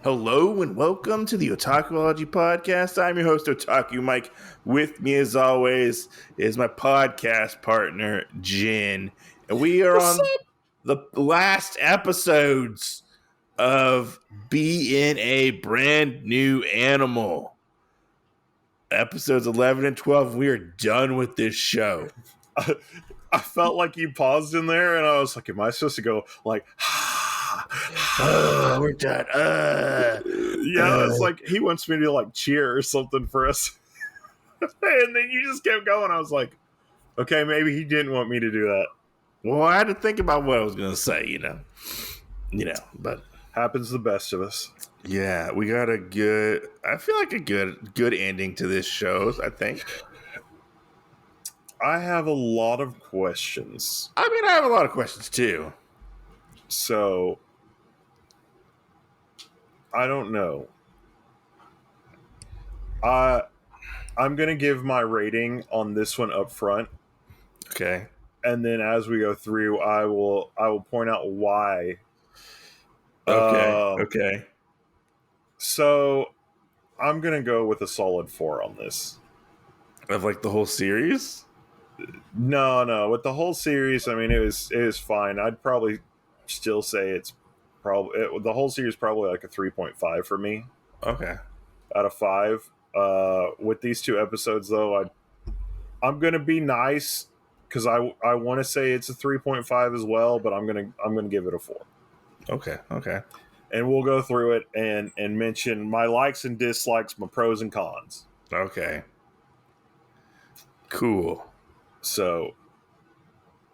Hello and welcome to the Otakuology Podcast. I'm your host, Otaku Mike. With me, as always, is my podcast partner, Jin. And we are on the last episodes of BNA, Brand New Animal. Episodes 11 and 12, we are done with this show. I felt like you paused in there, and I was like, am I supposed to go like, we're done. It's like he wants me to like cheer or something for us. And then you just kept going. I was like, okay, maybe he didn't want me to do that. Well, I had to think about what I was going to say, but happens to the best of us. Yeah, we got a good ending to this show, I think. I have a lot of questions. I mean, I have a lot of questions too. So, I don't know. I'm going to give my rating on this one up front. Okay. And then as we go through, I will point out why. Okay. So, I'm going to go with a solid 4 on this. Of like the whole series? No. With the whole series, I mean, it was fine. I'd probably still say the whole series probably like a 3.5 for me. Okay. Out of 5. With these 2 episodes, though, I'm gonna be nice because I want to say it's a 3.5 as well, but I'm gonna give it a 4. Okay. And we'll go through it and mention my likes and dislikes, my pros and cons. Okay. Cool. So,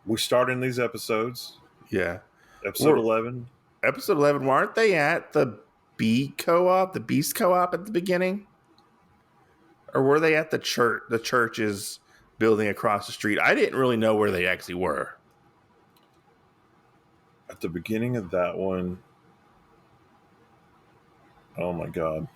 we start in these episodes. Yeah. Episode 11. Episode 11, weren't they at the Beast Co-op at the beginning? Or were they at the church's building across the street? I didn't really know where they actually were. At the beginning of that one. Oh my god.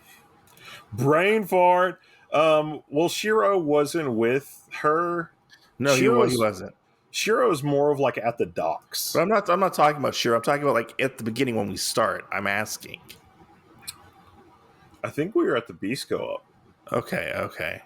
Brain fart. Well, Shirou wasn't with her. No, he wasn't. Shirou is more of like at the docks. But I'm not talking about Shirou. I'm talking about like at the beginning when we start. I'm asking. I think we were at the Beast Co-op. Okay.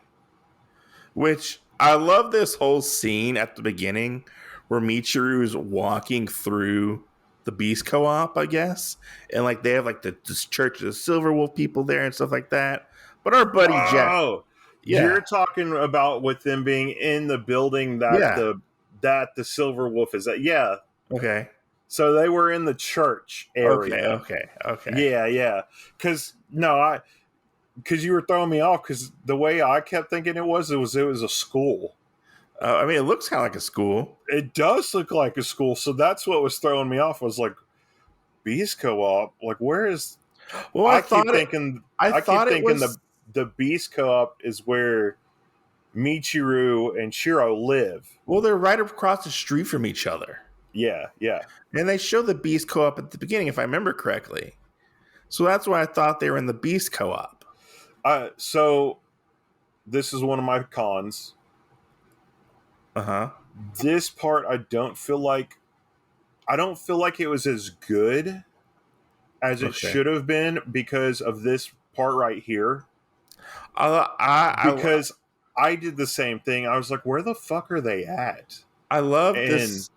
Which I love this whole scene at the beginning where Michiru is walking through the Beast Co-op, I guess, and like they have like this church of the Silver Wolf people there and stuff like that. But our buddy Jack. Yeah. You're talking about with them being in the building that the Silver Wolf is at. Yeah. Okay. So they were in the church area. Okay. Yeah. Because you were throwing me off because the way I kept thinking it was a school. I mean, it looks kind of like a school. It does look like a school. So that's what was throwing me off. Was like Beast Co-op. Like, where is? Well, I keep thinking the Beast Co-op is where Michiru and Shirou live. Well, they're right across the street from each other. Yeah. And they show the Beast Co-op at the beginning, if I remember correctly. So that's why I thought they were in the Beast Co-op. So this is one of my cons. Uh-huh. This part, I don't feel like it was as good as it should have been because of this part right here. Because I did the same thing. I was like, where the fuck are they at? I love this.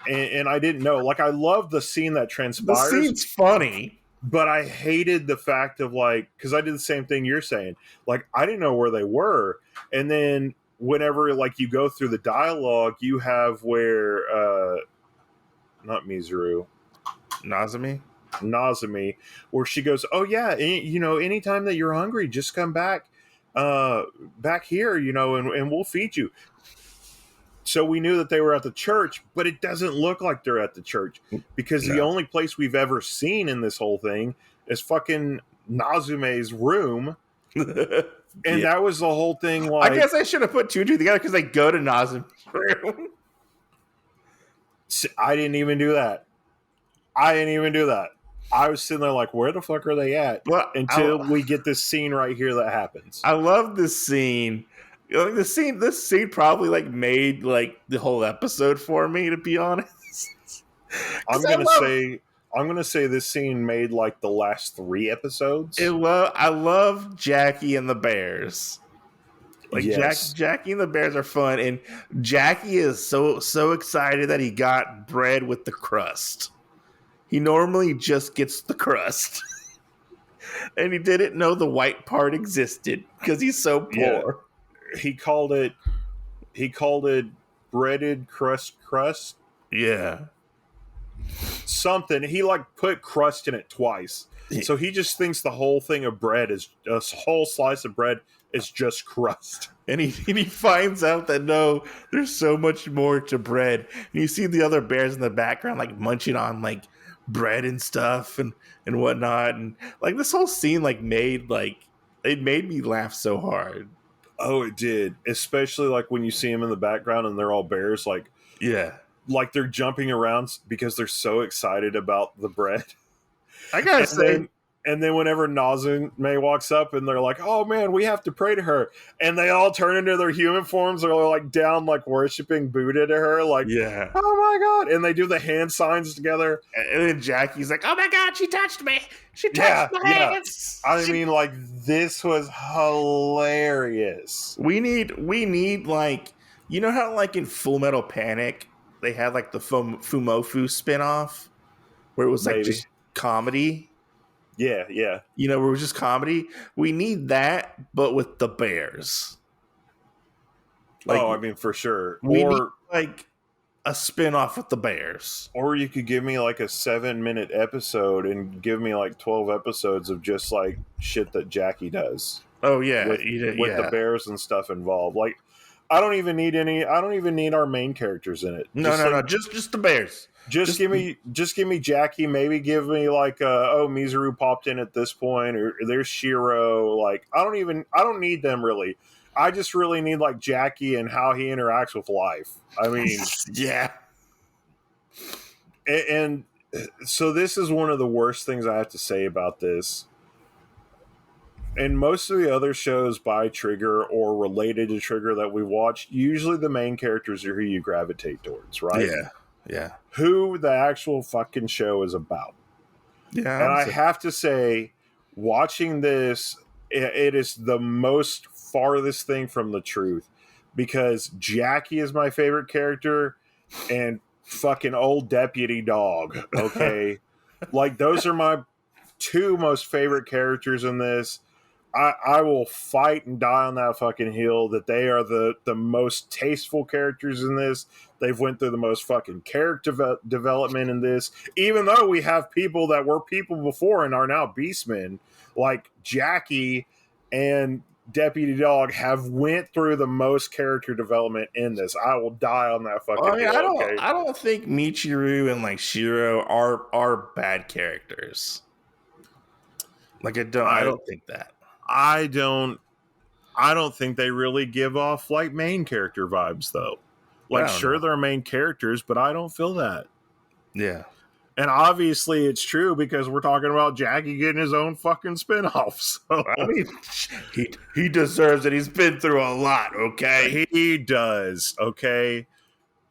And I didn't know. Like, I love the scene that transpires. The scene's funny. But I hated the fact of, like, because I did the same thing you're saying. Like, I didn't know where they were. And then whenever, like, you go through the dialogue, you have where, not Michiru. Nazumi, where she goes, oh, yeah, anytime that you're hungry, just come back here, and we'll feed you. So we knew that they were at the church, but it doesn't look like they're at the church because the only place we've ever seen in this whole thing is fucking Nazume's room. And that was the whole thing. Like, I guess I should have put 2 and 2 together because they go to Nazume's room. I didn't even do that. I was sitting there like, where the fuck are they at? Until we get this scene right here that happens. I love this scene. This scene probably like made like the whole episode for me, to be honest. I'm gonna say I'm gonna say this scene made like the last 3 episodes. I love Jackie and the Bears. Like Yes. Jackie and the Bears are fun, and Jackie is so excited that he got bread with the crust. He normally just gets the crust, and he didn't know the white part existed because he's so Yeah. poor. He called it breaded crust Yeah, something. He like put crust in it twice. So he just thinks the whole thing of bread is a whole slice of bread is just crust. and he finds out that no, there's so much more to bread. And you see the other bears in the background like munching on like bread and stuff and whatnot, and like this whole scene it made me laugh so hard. Oh, it did. Especially like when you see them in the background and they're all bears, Yeah, like they're jumping around because they're so excited about the bread. I gotta And say, then whenever Nazuna walks up and they're like, "Oh man, we have to pray to her," and they all turn into their human forms, they're like down, like worshiping Buddha to her, like, yeah. "Oh my god!" And they do the hand signs together. And then Jackie's like, "Oh my god, she touched me! She Yeah, touched my yeah. hands!" I mean, like this was hilarious. We need like, you know how like in Full Metal Panic they had like the Fumofu spinoff where it was like Maybe. just comedy. Yeah, yeah. You know, where it was just comedy. We need that, but with the bears. Like Oh, I mean, for sure. we need like a spinoff with the bears. Or you could give me like a 7-minute episode and give me like 12 episodes of just like shit that Jackie does Oh yeah, with the bears and stuff involved. Like, I don't even need our main characters in it. No, just the bears. Just give me Jackie. Maybe give me like Michiru popped in at this point, or there's Shirou. Like, I don't need them really. I just really need like Jackie and how he interacts with life. I mean, yeah. and so this is one of the worst things I have to say about this. And most of the other shows by Trigger or related to Trigger that we watched, usually the main characters are who you gravitate towards, right? Yeah. Who the actual fucking show is about. Yeah. And I have to say, watching this, it is the most farthest thing from the truth, because Jackie is my favorite character and fucking old deputy dog. Okay. Like, those are my 2 most favorite characters in this. I will fight and die on that fucking hill that they are the most tasteful characters in this. They've went through the most fucking character development in this. Even though we have people that were people before and are now beastmen, like Jackie and Deputy Dog have went through the most character development in this. I will die on that fucking hill. I don't think Michiru and like Shirou are bad characters. Like I don't think that. I don't think they really give off like main character vibes though. Like, sure, they're main characters, but I don't feel that. Yeah. And obviously it's true because we're talking about Jackie getting his own fucking spinoff. So I mean, he deserves it. He's been through a lot, okay? He does, okay?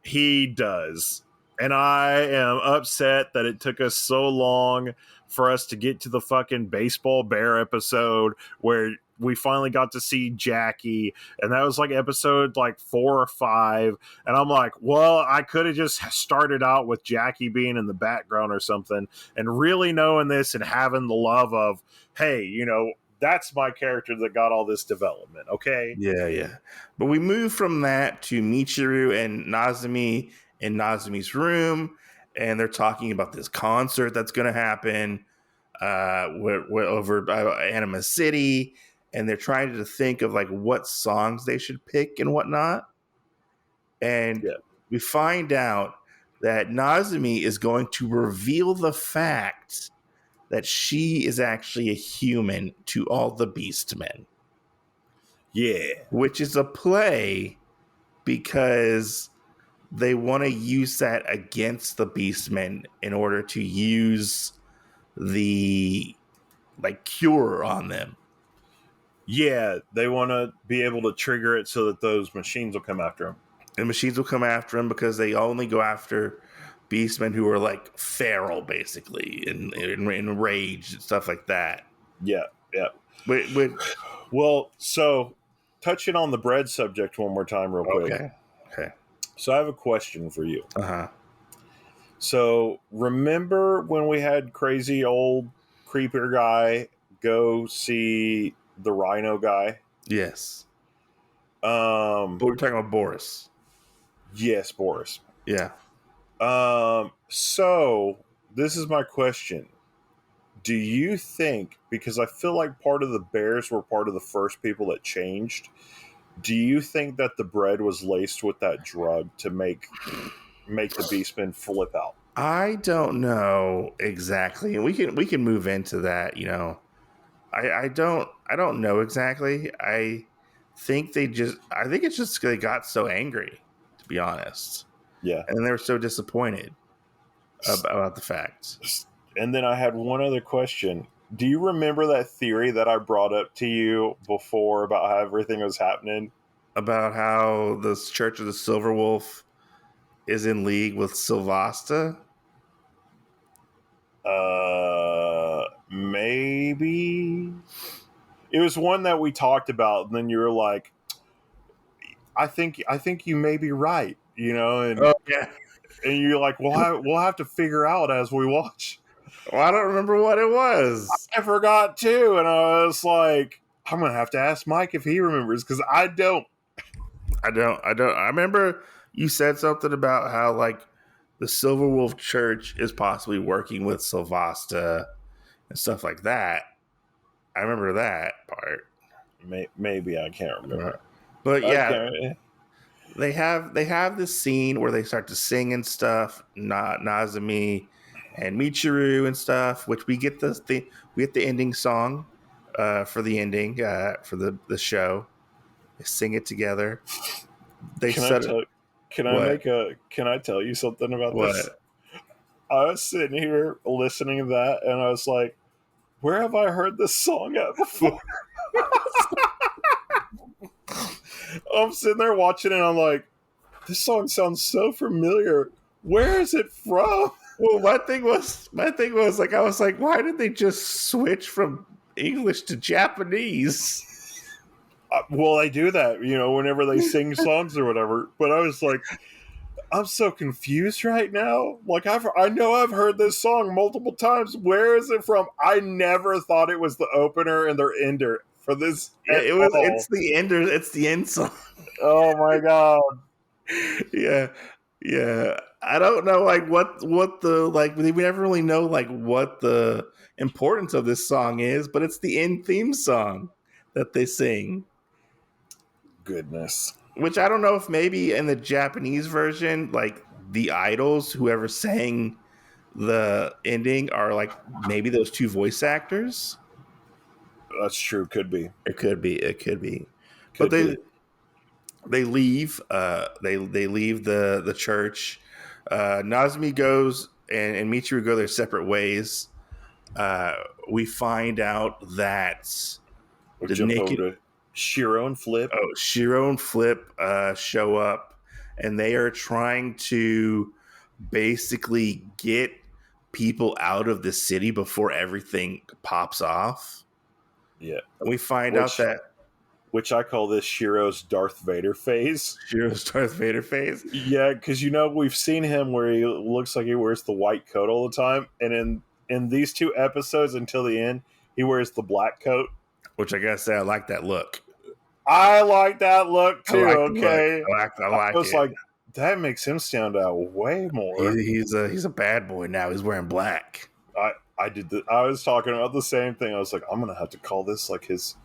He does. And I am upset that it took us so long for us to get to the fucking baseball bear episode where we finally got to see Jackie, and that was like episode like 4 or 5, and I'm like, well, I could have just started out with Jackie being in the background or something, and really knowing this and having the love of, hey, you know, that's my character that got all this development, okay? Yeah. But we move from that to Michiru and Nazumi in Nazumi's room, and they're talking about this concert that's going to happen over Anima City, and they're trying to think of like what songs they should pick and whatnot. And we find out that Nazumi is going to reveal the fact that she is actually a human to all the Beastmen. Yeah. Which is a play because they want to use that against the Beastmen in order to use the like cure on them. Yeah, they want to be able to trigger it so that those machines will come after them. And machines will come after them because they only go after beastmen who are like feral, basically, and enraged and stuff like that. Yeah, yeah. Wait. Well, so touching on the bread subject one more time, real quick. Okay. So I have a question for you. Uh-huh. So remember when we had crazy old creeper guy go see the rhino guy? Yes. Um, But we're talking about Boris. yes, Boris. Yeah. So this is my question. Do you think, because I feel like part of the bears were part of the first people that changed, do you think that the bread was laced with that drug to make the beastmen flip out? I don't know exactly. And we can move into that, I don't know exactly. I think it's just they got so angry, to be honest. Yeah. And they were so disappointed about the fact. And then I had one other question. Do you remember that theory that I brought up to you before about how everything was happening? About how the Church of the Silver Wolf is in league with Sylvasta? Maybe. It was one that we talked about, and then you were like, I think you may be right, and Oh yeah. you're like, well, we'll have to figure out as we watch. Well, I don't remember what it was. I forgot too, and I was like, I'm gonna have to ask Mike if he remembers, because I don't. I don't. I remember you said something about how like the Silver Wolf Church is possibly working with Sylvasta and stuff like that. I remember that part. Maybe I can't remember. But yeah, Okay. they have this scene where they start to sing and stuff, Nazumi and Michiru and stuff, which we get we get the ending song for the ending for the show. They sing it together. They Can I set it. tell? What? Can I tell you something about this? What? I was sitting here listening to that, and I was like, "Where have I heard this song at before?" I'm sitting there watching it, and I'm like, "This song sounds so familiar. Where is it from?" Well, my thing was like I was like, why did they just switch from English to Japanese? Well, they do that, whenever they sing songs or whatever. But I was like, I'm so confused right now. Like I know I've heard this song multiple times. Where is it from? I never thought it was the opener and their ender for this. Yeah, it was. It's the ender. It's the end song. Oh my god. Yeah, yeah. I don't know, like what the like. We never really know like what the importance of this song is, but it's the end theme song that they sing. Goodness. Which I don't know if maybe in the Japanese version, like the idols, whoever sang the ending, are like maybe those two voice actors. That's true. Could be. It could be. It could be. But Could be. they leave. They leave the church. Nazumi goes and Michiru go their separate ways. We find out that We'll the jump over naked to Shirou and Flip. Shirou and Flip show up, and they are trying to basically get people out of the city before everything pops off. Yeah. And we find out that which I call this Shirou's Darth Vader phase. Shirou's Darth Vader phase. Yeah, because we've seen him where he looks like he wears the white coat all the time, and in these two episodes until the end, he wears the black coat. Which I gotta say, I like that look. I like that look too. Okay, I was it. like, that makes him stand out way more. He's a bad boy now. He's wearing black. I was talking about the same thing. I was like, I'm gonna have to call this like his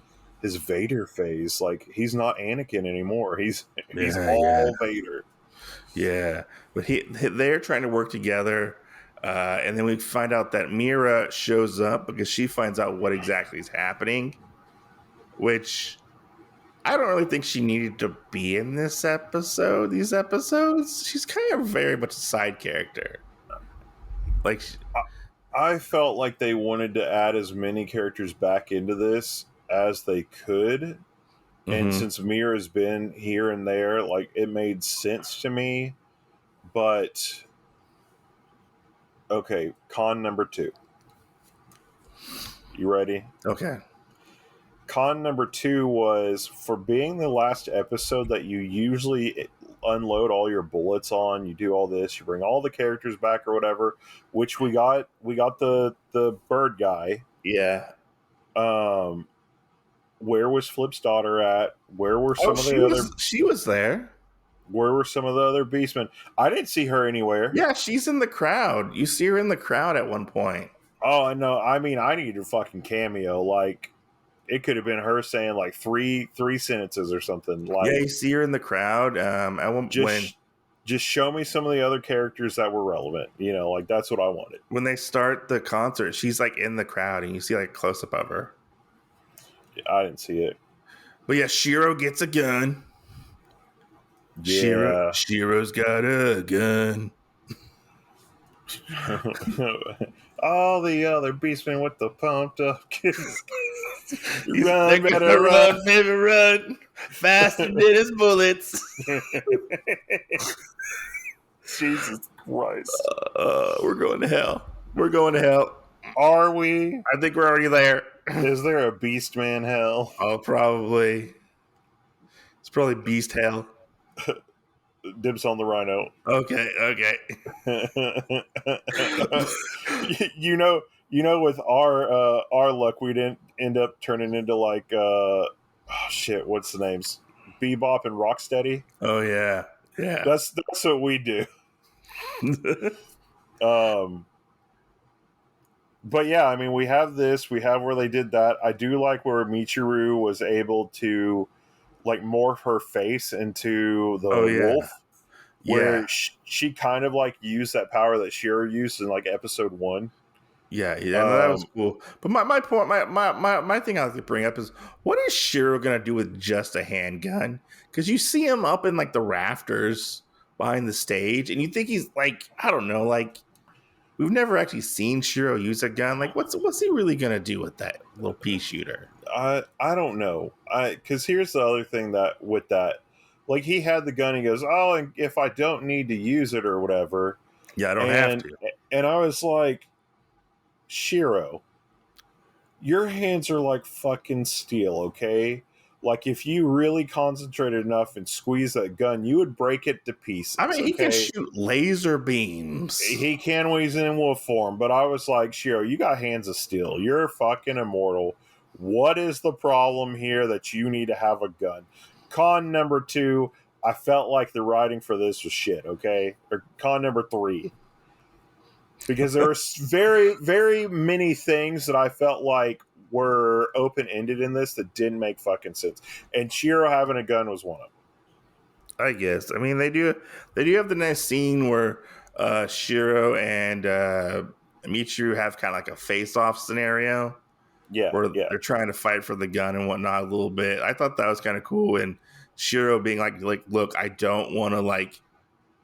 Vader phase. Like he's not Anakin anymore. He's all Vader. Yeah, but they're trying to work together, and then we find out that Mira shows up because she finds out what exactly is happening, which I don't really think she needed to be in this episode. These episodes, she's kind of very much a side character. Like, I felt like they wanted to add as many characters back into this as they could. And since Mira's been here and there, like it made sense to me. But Okay, con number 2. You ready? Okay. Con number 2 was for being the last episode that you usually unload all your bullets on. You do all this. You bring all the characters back or whatever, which we got. We got the bird guy. Yeah. Where was Flip's daughter at? Where were some of the other? She was there. Where were some of the other beastmen? I didn't see her anywhere. Yeah, she's in the crowd. You see her in the crowd at one point. Oh, I know. I mean, I needed a fucking cameo. Like, it could have been her saying like three sentences or something. Like, yeah, you see her in the crowd. At one just show me some of the other characters that were relevant. You know, like that's what I wanted. when they start the concert, she's like in the crowd, and you see like close up of her. I didn't see it. But yeah, Shirou gets a gun. Yeah, Shirou's got a gun. all the other beastmen with the pumped up kids. Run, better run, baby, run. Faster than his bullets. Jesus Christ. We're going to hell. We're going to hell. Are we? I think we're already there. Is there a beastman hell? Oh, probably. It's probably beast hell. Dibs on the rhino. Okay. you know, with our luck, we didn't end up turning into like what's the names? Bebop and Rocksteady. Oh yeah. That's what we do. But yeah, I mean, we have this. We have where they did that. I do like where Michiru was able to like morph her face into the wolf. Where she kind of like used that power that Shirou used in like episode 1. Yeah, that was cool. But my point, my thing I like to bring up is, what is Shirou gonna do with just a handgun? Because you see him up in like the rafters behind the stage, and you think he's like, I don't know, like we've never actually seen Shirou use a gun. Like, what's he really gonna do with that little pea shooter? I don't know. Because here's the other thing that with that. Like, he had the gun, he goes, oh, and if I don't need to use it or whatever. Yeah, I don't have to. And I was like, Shirou, your hands are like fucking steel, okay? Like, if you really concentrated enough and squeeze that gun, you would break it to pieces. I mean, he can shoot laser beams. He can when he's in wolf form, but I was like, Shirou, you got hands of steel. You're fucking immortal. What is the problem here that you need to have a gun? Con number 2, I felt like the writing for this was shit, okay? Or con number 3. Because there were very, very many things that I felt like were open-ended in this that didn't make fucking sense. And Shirou having a gun was one of them. I guess. I mean, they do have the nice scene where Shirou and Michiru have kind of like a face-off scenario. Yeah, where they're trying to fight for the gun and whatnot a little bit. I thought that was kind of cool. And Shirou being like, look, I don't want to like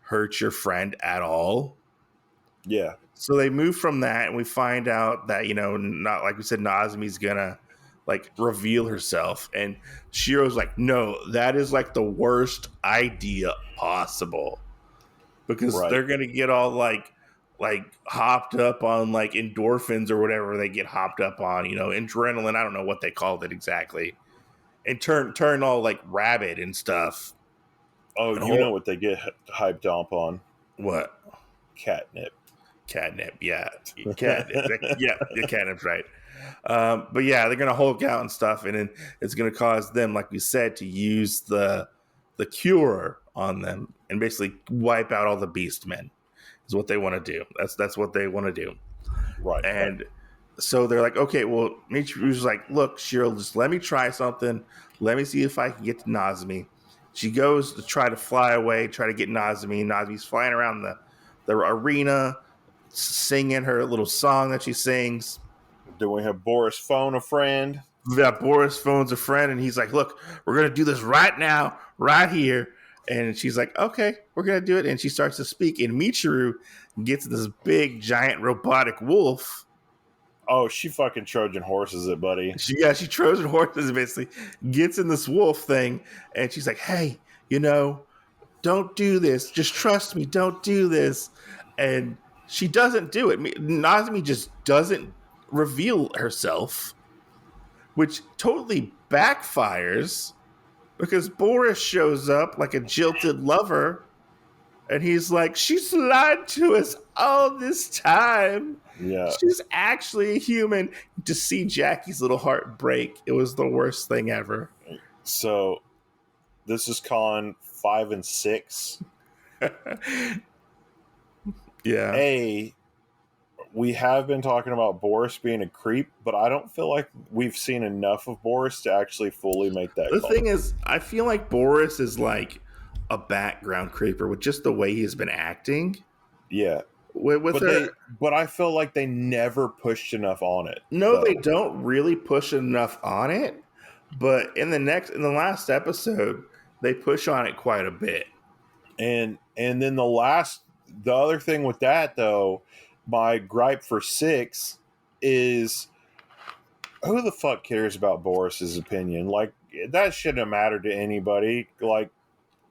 hurt your friend at all. Yeah. So they move from that, and we find out that, you know, not like we said, Nazumi's gonna like reveal herself, and Shirou's like, no, that is like the worst idea possible, because they're gonna get all like hopped up on like endorphins or whatever they get hopped up on, you know, adrenaline. I don't know what they called it exactly, and turn all like rabid and stuff. Oh, and you know what they get hyped up on? What? Catnip. Yeah, catnip. Yeah, catnip's right. But yeah, they're gonna Hulk out and stuff, and then it's gonna cause them, like we said, to use the cure on them and basically wipe out all the beastmen. Is what they want to do. That's what they want to do. Right. And so they're like, okay, well, Michiru's like, look, Shirou, just let me try something. Let me see if I can get to Nazumi. She goes to try to fly away, try to get Nazumi. Nazumi's flying around the arena, singing her little song that she sings. Do we have Boris phone a friend? Yeah, Boris phones a friend, and he's like, look, we're going to do this right now, right here. And she's like, okay, we're going to do it. And she starts to speak, and Michiru gets this big, giant, robotic wolf. Oh, she fucking Trojan horses it, buddy. She Trojan horses, basically, gets in this wolf thing, and she's like, hey, you know, don't do this. Just trust me. Don't do this. And she doesn't do it. Nazumi just doesn't reveal herself, which totally backfires because Boris shows up like a jilted lover, and he's like, she's lied to us all this time. Yeah. She's actually a human. To see Jackie's little heart break, it was the worst thing ever. So this is con 5 and 6. Yeah. We have been talking about Boris being a creep, but I don't feel like we've seen enough of Boris to actually fully make that The call. thing is, I feel like Boris is like a background creeper with just the way he's been acting. Yeah. With her. But I feel like they never pushed enough on it. No, they don't really push enough on it. But in the last episode, they push on it quite a bit. And then the other thing with that though, my gripe for 6 is, who the fuck cares about Boris's opinion? Like, that shouldn't have mattered to anybody. Like,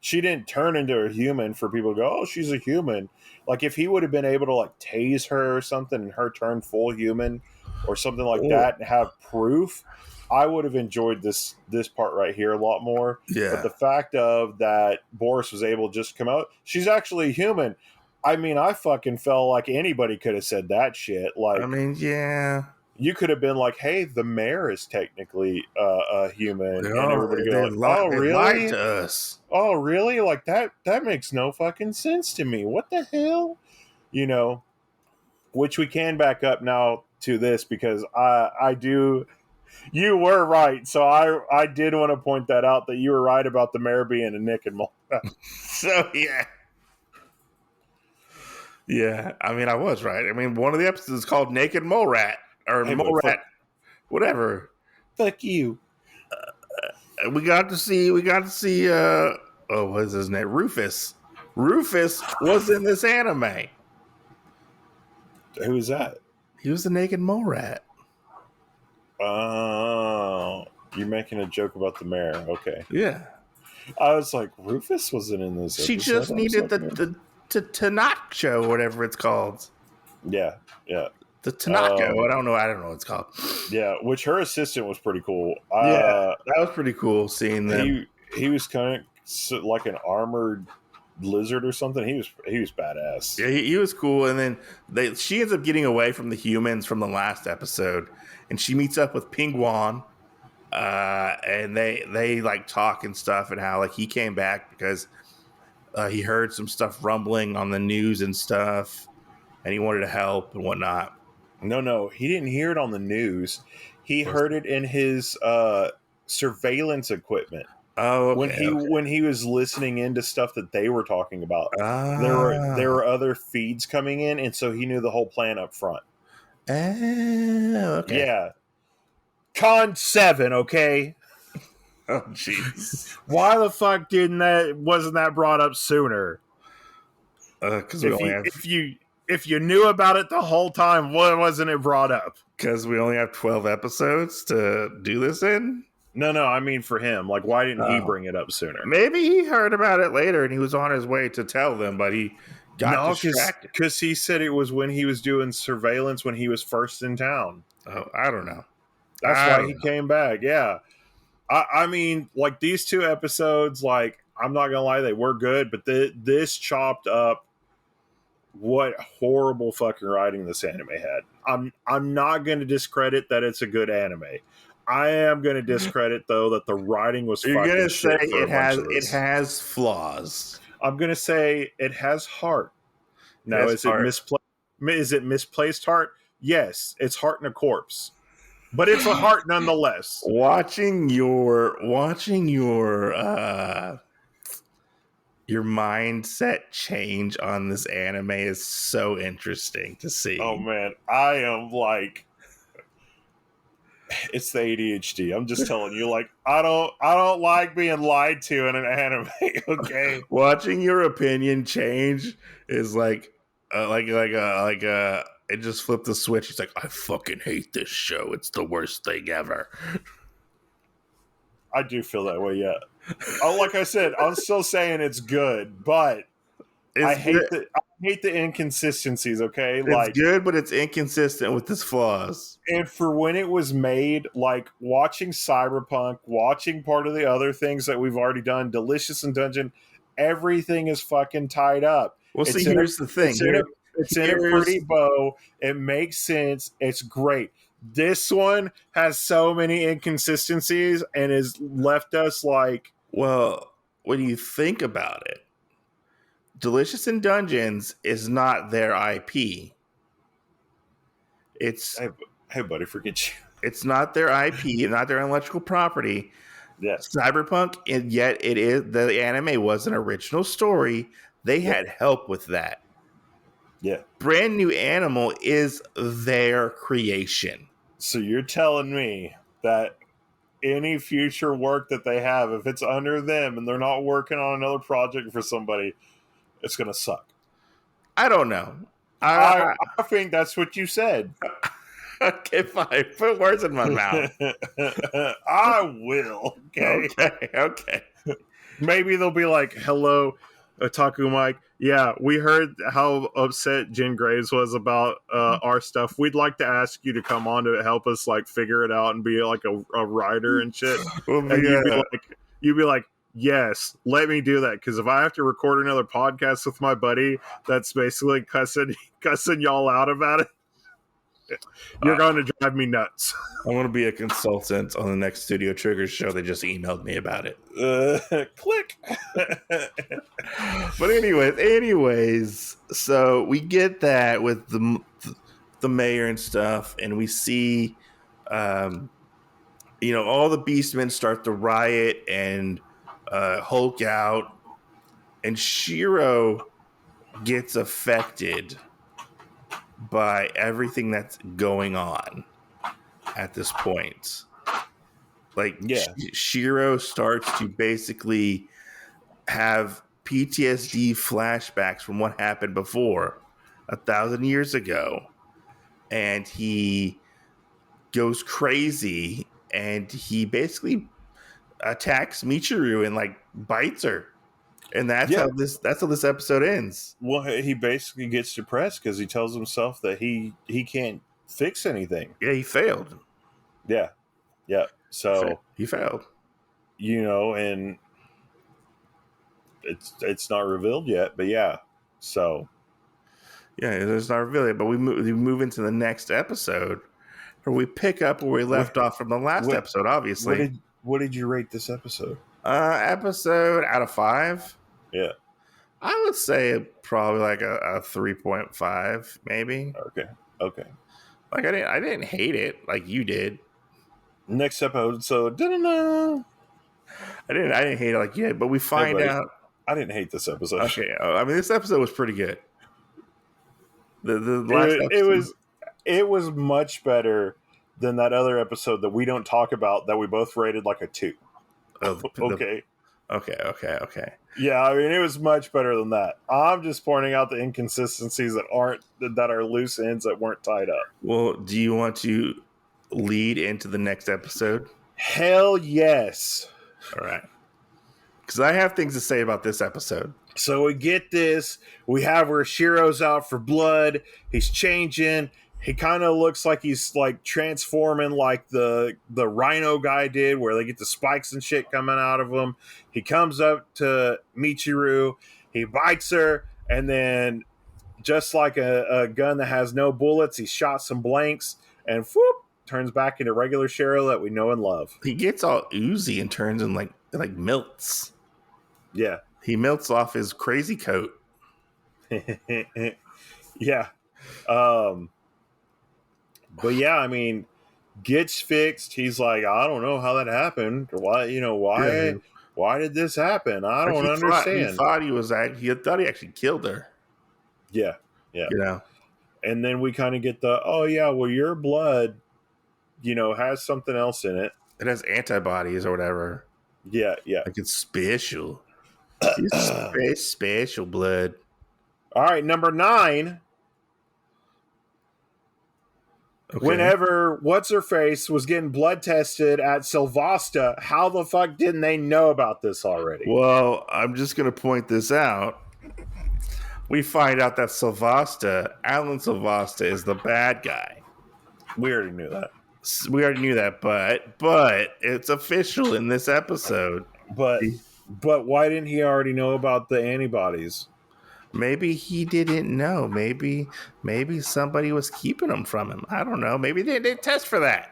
she didn't turn into a human for people to go, oh, she's a human. Like, if he would have been able to like tase her or something and her turn full human or something like that and have proof, I would have enjoyed this part right here a lot more. Yeah. But the fact of that Boris was able to just come out, she's actually human. I mean, I fucking felt like anybody could have said that shit. Like, I mean, yeah. You could have been like, hey, the mayor is technically a human. And everybody go, oh, really? Lied to us. Oh, really? Like, that makes no fucking sense to me. What the hell? You know, which we can back up now to this because I do... You were right. So I did want to point that out, that you were right about the mayor being a Nick and Mole. So, yeah. Yeah, I mean, I was right. I mean, one of the episodes is called Naked Mole Rat. Or Hey, Mole Rat. Whatever. Fuck you. We got to see, what is his name? Rufus. Rufus was in this anime. Who's that? He was the Naked Mole Rat. Oh, you're making a joke about the mayor. Okay. Yeah. I was like, Rufus wasn't in this episode. She just needed the Tanaka, or whatever it's called. Yeah. The Tanaka. I don't know what it's called. Yeah, which her assistant was pretty cool. That was pretty cool seeing them. He was kind of like an armored lizard or something. He was badass. Yeah, he was cool. And then she ends up getting away from the humans from the last episode, and she meets up with Pingwan. And they like talk and stuff, and how like he came back because he heard some stuff rumbling on the news and stuff, and he wanted to help and whatnot. No, he didn't hear it on the news. He heard it in his surveillance equipment. Oh, okay, when he was listening into stuff that they were talking about. There were other feeds coming in, and so he knew the whole plan up front. Oh, okay. Yeah. Con 7, okay? Oh, jeez. Why the fuck wasn't that brought up sooner? Because if you knew about it the whole time, why wasn't it brought up? Because we only have 12 episodes to do this in? No, I mean for him. Like, why didn't he bring it up sooner? Maybe he heard about it later and he was on his way to tell them, but he got distracted. Because he said it was when he was doing surveillance when he was first in town. Oh, I don't know. That's why he came back. Yeah. I mean, like, these 2 episodes, like, I'm not gonna lie, they were good, but this chopped up what horrible fucking writing this anime had. I'm not gonna discredit that it's a good anime. I am gonna discredit though that the writing was You're fucking gonna shit. say it has flaws. I'm gonna say it has heart. Now, is it misplaced heart? Yes, it's heart in a corpse. But it's a heart nonetheless. Watching your mindset change on this anime is so interesting to see. Oh man, I am like, it's the ADHD. I'm just telling you, like, I don't like being lied to in an anime. Okay, watching your opinion change is like it just flipped the switch. He's like, I fucking hate this show. It's the worst thing ever. I do feel that way, yeah. Oh, like I said, I'm still saying it's good, but It's good. I hate the inconsistencies. Okay, It's like, good, but it's inconsistent with its flaws. and for when it was made, like watching Cyberpunk, watching part of the other things that we've already done, Delicious and Dungeon, everything is fucking tied up. Well, see, It's in a here's the thing. it's in a it's in a Here's pretty bow. It makes sense. It's great. This one has so many inconsistencies and has left us like, well, when you think about it, Delicious in Dungeons is not their IP. It's hey, hey buddy, forget you. it's not their IP, not their intellectual property. Yeah, Cyberpunk, and yet it is the anime was an original story. They yeah, had help with that. yeah. Brand New Animal is their creation. So you're telling me that any future work that they have, if it's under them and they're not working on another project for somebody, it's going to suck. I don't know. I think that's what you said. Okay, fine. Put words in my mouth. I will. Okay. Okay. Maybe they'll be like, hello, Otaku Mike. Yeah, we heard how upset Jen Graves was about our stuff. We'd like to ask you to come on to help us like figure it out and be like a writer and shit. Well, And you'd be like, yes, let me do that. Because if I have to record another podcast with my buddy that's basically cussing y'all out about it, you're going to drive me nuts. I want to be a consultant on the next Studio Trigger show. They just emailed me about it. Click. But anyways, so we get that with the mayor and stuff, and we see, all the beastmen start to riot and Hulk out, and Shirou gets affected by everything that's going on at this point. Like, Yeah. Shirou starts to basically have PTSD flashbacks from what happened before 1,000 years ago, and he goes crazy, and he basically attacks Michiru and like bites her, and that's how this episode ends. Well, he basically gets depressed because he tells himself that he can't fix anything. Yeah, he failed. Yeah. So he failed. And it's not revealed yet, but yeah. So yeah, it's not revealed yet, but we move into the next episode, where we pick up where we left off from the last episode. Obviously, what did you rate this episode? Episode out of 5. Yeah, I would say probably like a 3.5, maybe. Okay. Like I didn't hate it like you did. Next episode. I didn't hate it like you did, but we find out. I didn't hate this episode. Okay, I mean, this episode was pretty good. The last episode, it was much better than that other episode that we don't talk about that we both rated like a 2. Okay. Okay. Yeah, I mean, it was much better than that. I'm just pointing out the inconsistencies that are loose ends that weren't tied up. Well, do you want to lead into the next episode? Hell yes. All right. Because I have things to say about this episode. So we get this. We have where Shirou's out for blood. He's changing. He kind of looks like he's like transforming like the Rhino guy did, where they get the spikes and shit coming out of him. He comes up to Michiru. He bites her, and then just like a gun that has no bullets, he shot some blanks, and whoop, turns back into regular Shirou that we know and love. He gets all oozy and turns and like melts. Yeah. He melts off his crazy coat. Yeah. But yeah, I mean, gets fixed. He's like, I don't know how that happened. Why did this happen? I don't understand. He thought he actually killed her. Yeah. And then we kind of get your blood, has something else in it. It has antibodies or whatever. Yeah. Like it's special. It's special blood. All right, number 9. Okay. Whenever What's-Her-Face was getting blood tested at Sylvasta, how the fuck didn't they know about this already? Well, I'm just going to point this out. we find out that Alan Silvasta, is the bad guy. We already knew that. We already knew that, but it's official in this episode. But why didn't he already know about the antibodies? Maybe he didn't know. Maybe somebody was keeping them from him. I don't know. Maybe they didn't test for that.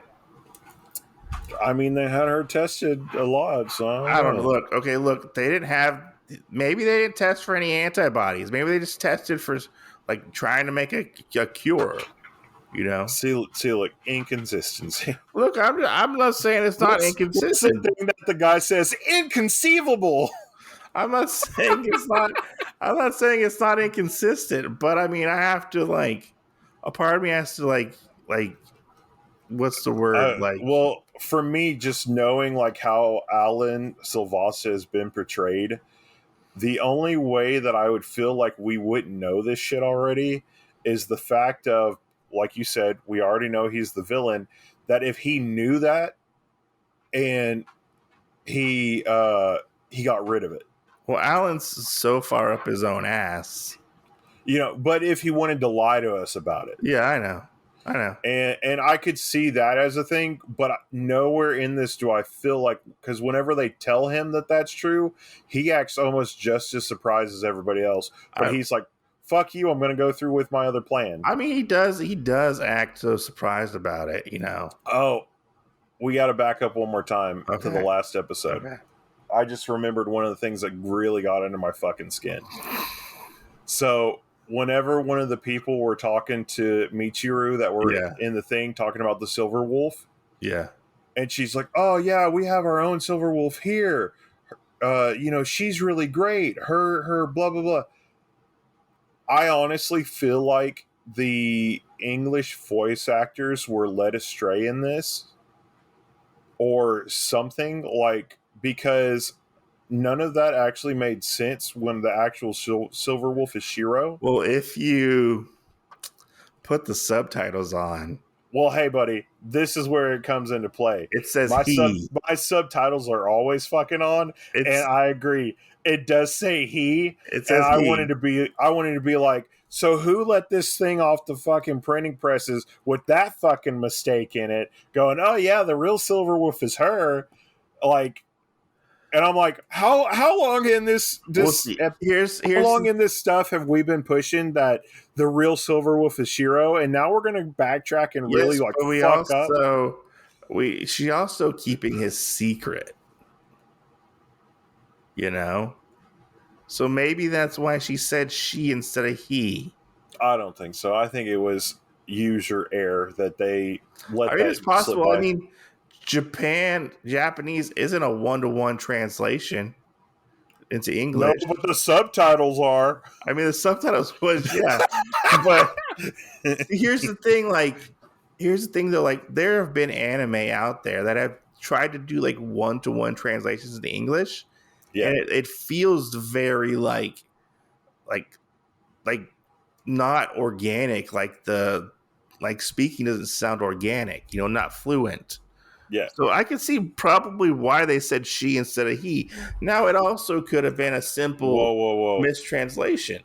I mean, they had her tested a lot, so I don't know. Look, they didn't have. Maybe they didn't test for any antibodies. Maybe they just tested for like trying to make a cure. You know. See, like inconsistency. Look, I'm not saying it's not inconsistent. What's the thing that the guy says? Inconceivable. I'm not saying it's not. I'm not saying it's not inconsistent, but I mean, I have to like. A part of me has to like. What's the word? Well, for me, just knowing like how Alan Silvassa has been portrayed, the only way that I would feel like we wouldn't know this shit already is the fact of, like you said, we already know he's the villain. That if he knew that and he got rid of it. Well, Alan's so far up his own ass. But if he wanted to lie to us about it. Yeah, I know. And I could see that as a thing, but nowhere in this do I feel like, because whenever they tell him that that's true, he acts almost just as surprised as everybody else. But he's like, fuck you, I'm going to go through with my other plan. I mean, he does act so surprised about it, Oh, we got to back up one more time to the last episode. Okay. I just remembered one of the things that really got under my fucking skin. So whenever one of the people were talking to Michiru that were in the thing talking about the silver wolf, and she's like, oh yeah, we have our own silver wolf here, she's really great, her blah blah blah. I honestly feel like the English voice actors were led astray in this or something, like, because none of that actually made sense when the actual silver wolf is Shirou. Well, if you put the subtitles on. Well, hey, buddy, this is where it comes into play. It says my subtitles are always fucking on, and I agree. It does say he. It says and he. I wanted to be like, so who let this thing off the fucking printing presses with that fucking mistake in it? Going, oh yeah, the real silver wolf is her. Like, and I'm like, how long in this how long in this stuff have we been pushing that the real silver wolf is Shirou, and now we're going to backtrack and really fuck up. She also keeping his secret, So maybe that's why she said she instead of he. I don't think so. I think it was user error that they let. I mean, it's possible. I mean, Japanese isn't a 1-to-1 translation into English. No, but the subtitles are. I mean, the subtitles was, but here's the thing, though. Like, there have been anime out there that have tried to do like 1-to-1 translations into English, and it feels very like not organic. Like speaking doesn't sound organic. Not fluent. Yeah. So I can see probably why they said she instead of he. Now, it also could have been a simple mistranslation.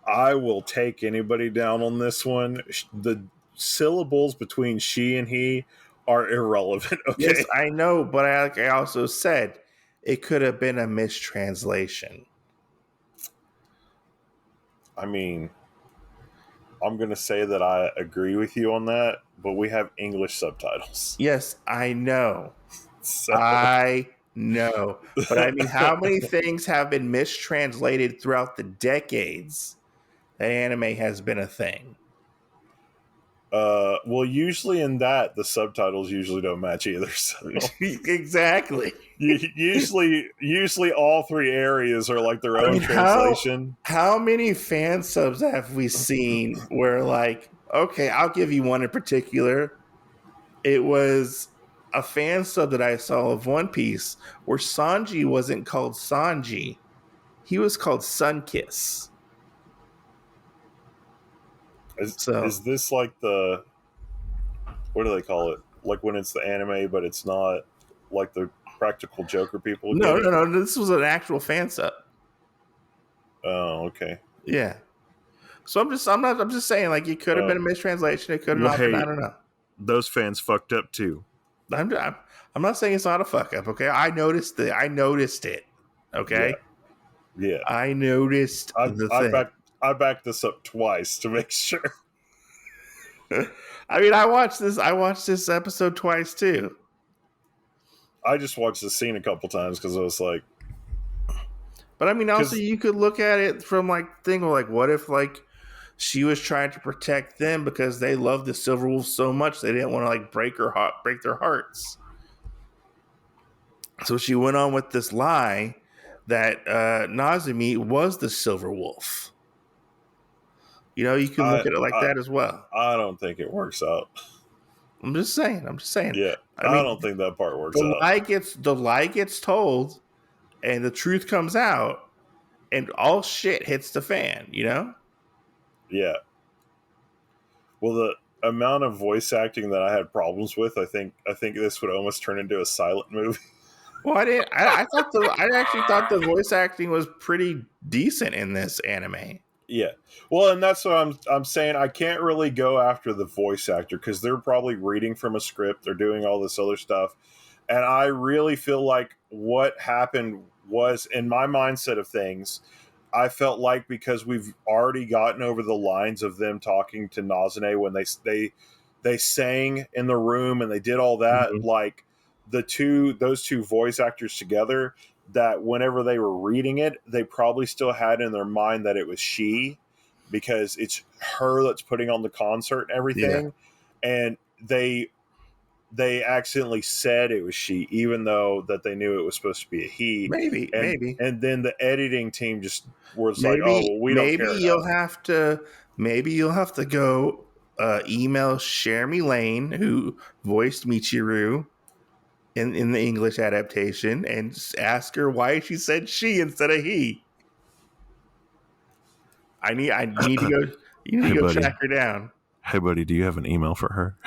I will take anybody down on this one. The syllables between she and he are irrelevant. Okay. Yes, I know, but I also said it could have been a mistranslation. I mean, I'm going to say that I agree with you on that, but we have English subtitles. Yes, I know. I know. But I mean, how many things have been mistranslated throughout the decades that anime has been a thing? Well, usually in that, the subtitles usually don't match either. So. Exactly. Usually all three areas are like their own translation. How many fan subs have we seen where, like, okay, I'll give you one in particular. It was a fan sub that I saw of One Piece where Sanji wasn't called Sanji. He was called Sunkiss. Is this like the, what do they call it? Like when it's the anime, but it's not like the practical Joker people? No. This was an actual fan sub. Oh, okay. Yeah. So I'm just saying, like, it could have been a mistranslation. It could have Well, not been. hey, I don't know. those fans fucked up too. I'm not saying it's not a fuck up. Okay, I noticed it. Okay, Yeah. I noticed the thing. I backed this up twice to make sure. I mean, I watched this episode twice too. I just watched the scene a couple times because I was like, but I mean, also you could look at it from what if like she was trying to protect them because they loved the Silver Wolf so much they didn't want to like break their hearts. So she went on with this lie that Nazumi was the Silver Wolf. You know, you can look at it like that as well. I don't think it works out. I'm just saying. Yeah, I mean, don't think that part works out. The lie gets told, and the truth comes out, and all shit hits the fan. You know? Yeah. Well, the amount of voice acting that I had problems with, I think this would almost turn into a silent movie. Well, I actually thought the voice acting was pretty decent in this anime. Yeah. Well, and that's what I'm saying. I can't really go after the voice actor because they're probably reading from a script. They're doing all this other stuff. And I really feel like what happened was, in my mindset of things, I felt like because we've already gotten over the lines of them talking to Nazune when they sang in the room and they did all that, like those two voice actors together, that whenever they were reading it, they probably still had in their mind that it was she, because it's her that's putting on the concert and everything. Yeah. And they accidentally said it was she, even though that they knew it was supposed to be a he. Maybe. And then the editing team just was like, "Oh, well, we don't care." Maybe you'll have to go email Jeremy Lane, who voiced Michiru in the English adaptation, and just ask her why she said she instead of he. I need to go. You need to go track her down. Hey, buddy, do you have an email for her?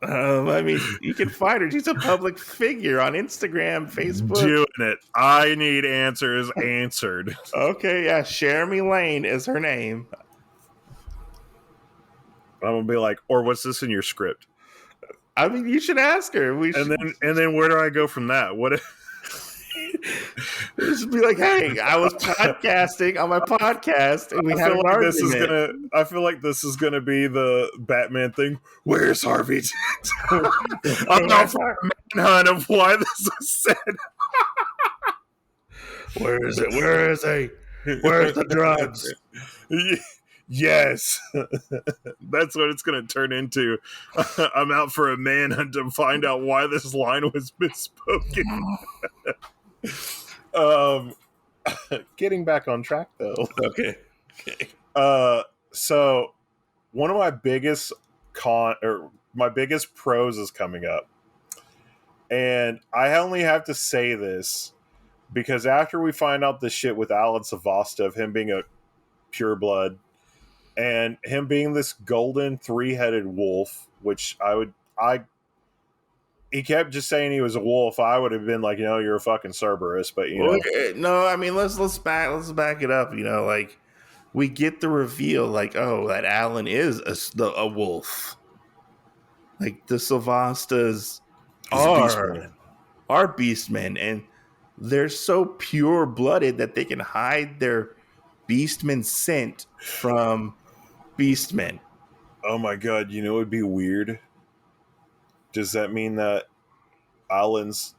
I mean, you can find her. She's a public figure on Instagram, Facebook. Doing it. I need answers answered. Okay, yeah. Jeremy Lane is her name. I'm gonna be like, or what's this in your script? I mean, you should ask her. And then where do I go from that? What? Just be like, hey, I was podcasting on my podcast, and we had an argument. I feel like this is gonna be the Batman thing. Where's Harvey? I'm not for a manhunt of why this was said. Where is it? Where is he? Where's the drugs? Yes, that's what it's going to turn into. I'm out for a manhunt to find out why this line was misspoken. Getting back on track, though. Okay. So one of my biggest pros is coming up, and I only have to say this because after we find out the shit with Alan Savasta of him being a pureblood, and him being this golden 3-headed wolf, which he kept just saying he was a wolf. I would have been like, you're a fucking Cerberus, but no, I mean, let's back it up. Like we get the reveal, like, oh, that Alan is a wolf. Like the Savastas are beastmen, and they're so pure blooded that they can hide their beastman scent from beastmen. Oh my god, it would be weird. Does that mean that Alan's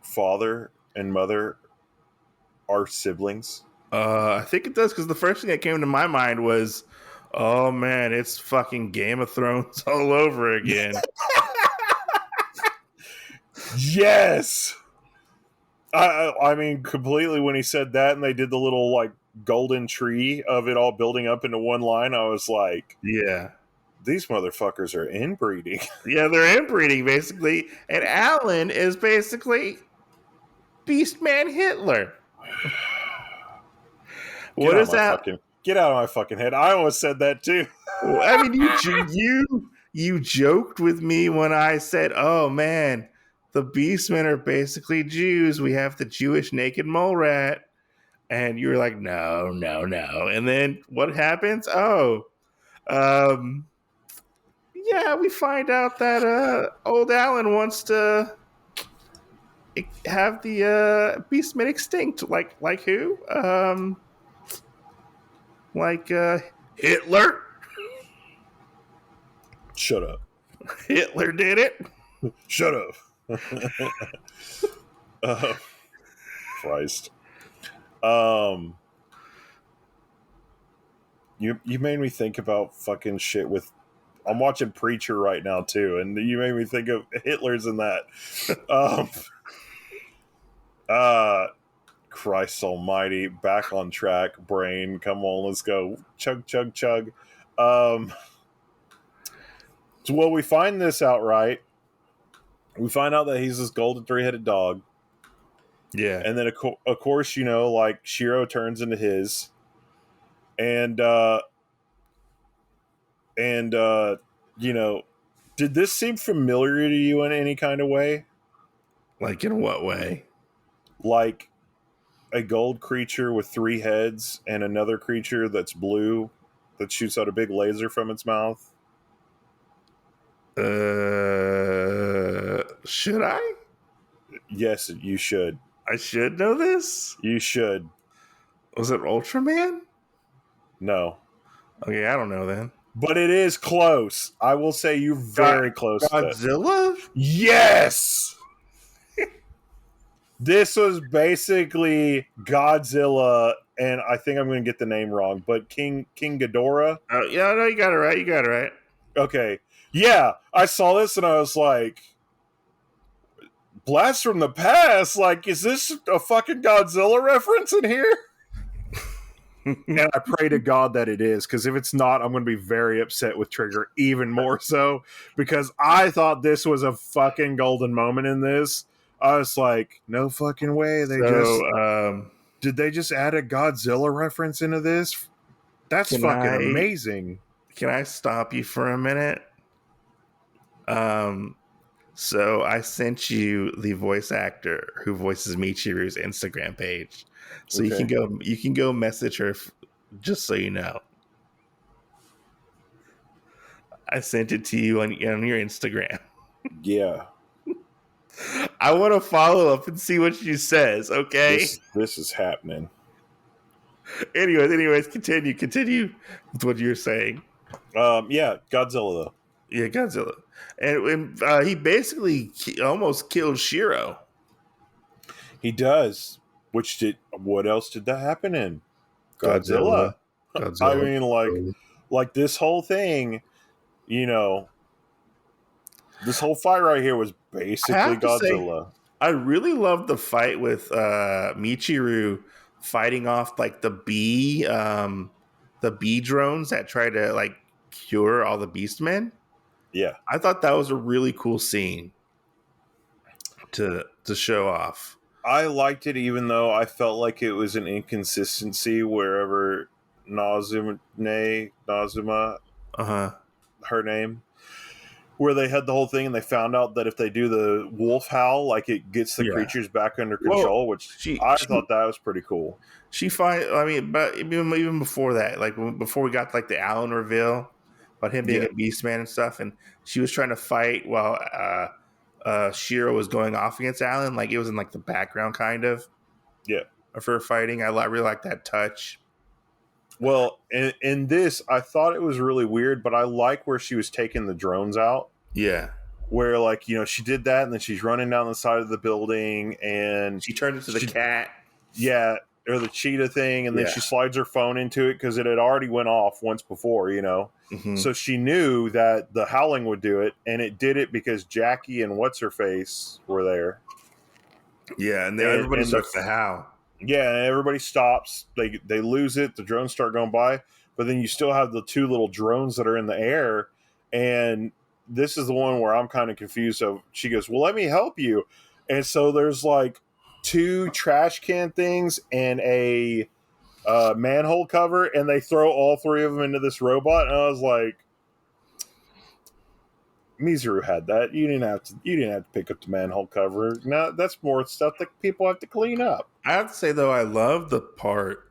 father and mother are siblings? I think it does, because the first thing that came to my mind was, oh man, it's fucking Game of Thrones all over again. Yes! I mean, completely, when he said that and they did the little, like, golden tree of it all building up into one line, I was like, yeah, these motherfuckers are inbreeding. Yeah, they're inbreeding, basically. And Alan is basically Beastman Hitler. What is that? Get out of my fucking head. I almost said that too. I mean, you joked with me when I said, oh man, the Beastmen are basically Jews. We have the Jewish naked mole rat. And you were like, no, no, no. And then what happens? Oh, um, yeah, we find out that old Alan wants to have the beastman extinct. Like who? Like Hitler. Shut up. Hitler did it. Shut up. Oh, Christ. You made me think about fucking shit with. I'm watching Preacher right now too, and you made me think of Hitler's in that. Um, Christ Almighty, back on track, brain. Come on, let's go. Chug, chug, chug. So, well, we find this out, right? We find out that he's this golden three-headed dog. Yeah. And then, of course, you know, like, Shirou turns into his. And you know, did this seem familiar to you in any kind of way? Like, in what way? Like a gold creature with 3 heads and another creature that's blue that shoots out a big laser from its mouth. Should I? Yes, you should. I should know this? You should. Was it Ultraman? No. Okay, I don't know then. But it is close. I will say you're very close. Godzilla? Yes! This was basically Godzilla, and I think I'm going to get the name wrong, but King Ghidorah. Oh, yeah, no, you got it right. You got it right. Okay. Yeah, I saw this and I was like, Blast from the Past? Like, is this a fucking Godzilla reference in here? And I pray to God that it is, because if it's not, I'm going to be very upset with Trigger, even more so, because I thought this was a fucking golden moment in this. I was like, no fucking way. Did they just add a Godzilla reference into this? That's fucking amazing. Can I stop you for a minute? So I sent you the voice actor who voices Michiru's Instagram page. So okay. you can go message her just so you know. I sent it to you on your Instagram. Yeah. I want to follow up and see what she says, okay? This is happening. Anyways, continue with what you're saying. Yeah, Godzilla though. Yeah, Godzilla. And he basically almost killed Shirou. He does. What else did that happen in? Godzilla. I mean, like this whole thing, you know, this whole fight right here was basically Godzilla. I really loved the fight with Michiru fighting off like the bee drones that try to like cure all the beastmen. Yeah, I thought that was a really cool scene to show off. I liked it, even though I felt like it was an inconsistency wherever Nazuma, her name, where they had the whole thing and they found out that if they do the wolf howl, like it gets the creatures back under control, I thought that was pretty cool. But even before that, like before we got like the Alan reveal about him being a beastman and stuff, and she was trying to fight while Shirou was going off against Alan, like it was in like the background kind of her fighting. I really like that touch. Well, in this, I thought it was really weird, but I like where she was taking the drones out. Yeah. Where, like, you know, she did that, and then she's running down the side of the building, and she turned into the cat. Yeah, or the cheetah thing, and then she slides her phone into it because it had already went off once before, you know. Mm-hmm. So she knew that the howling would do it, and it did it because Jackie and What's-Her-Face were there. Yeah, and everybody starts to howl. Yeah, and everybody stops. They lose it. The drones start going by, but then you still have the 2 little drones that are in the air, and this is the one where I'm kind of confused. So she goes, well, let me help you. And so there's like 2 trash can things and a manhole cover, and they throw all 3 of them into this robot. And I was like, Michiru had that. You didn't have to pick up the manhole cover. No, that's more stuff that people have to clean up. I have to say though, I love the part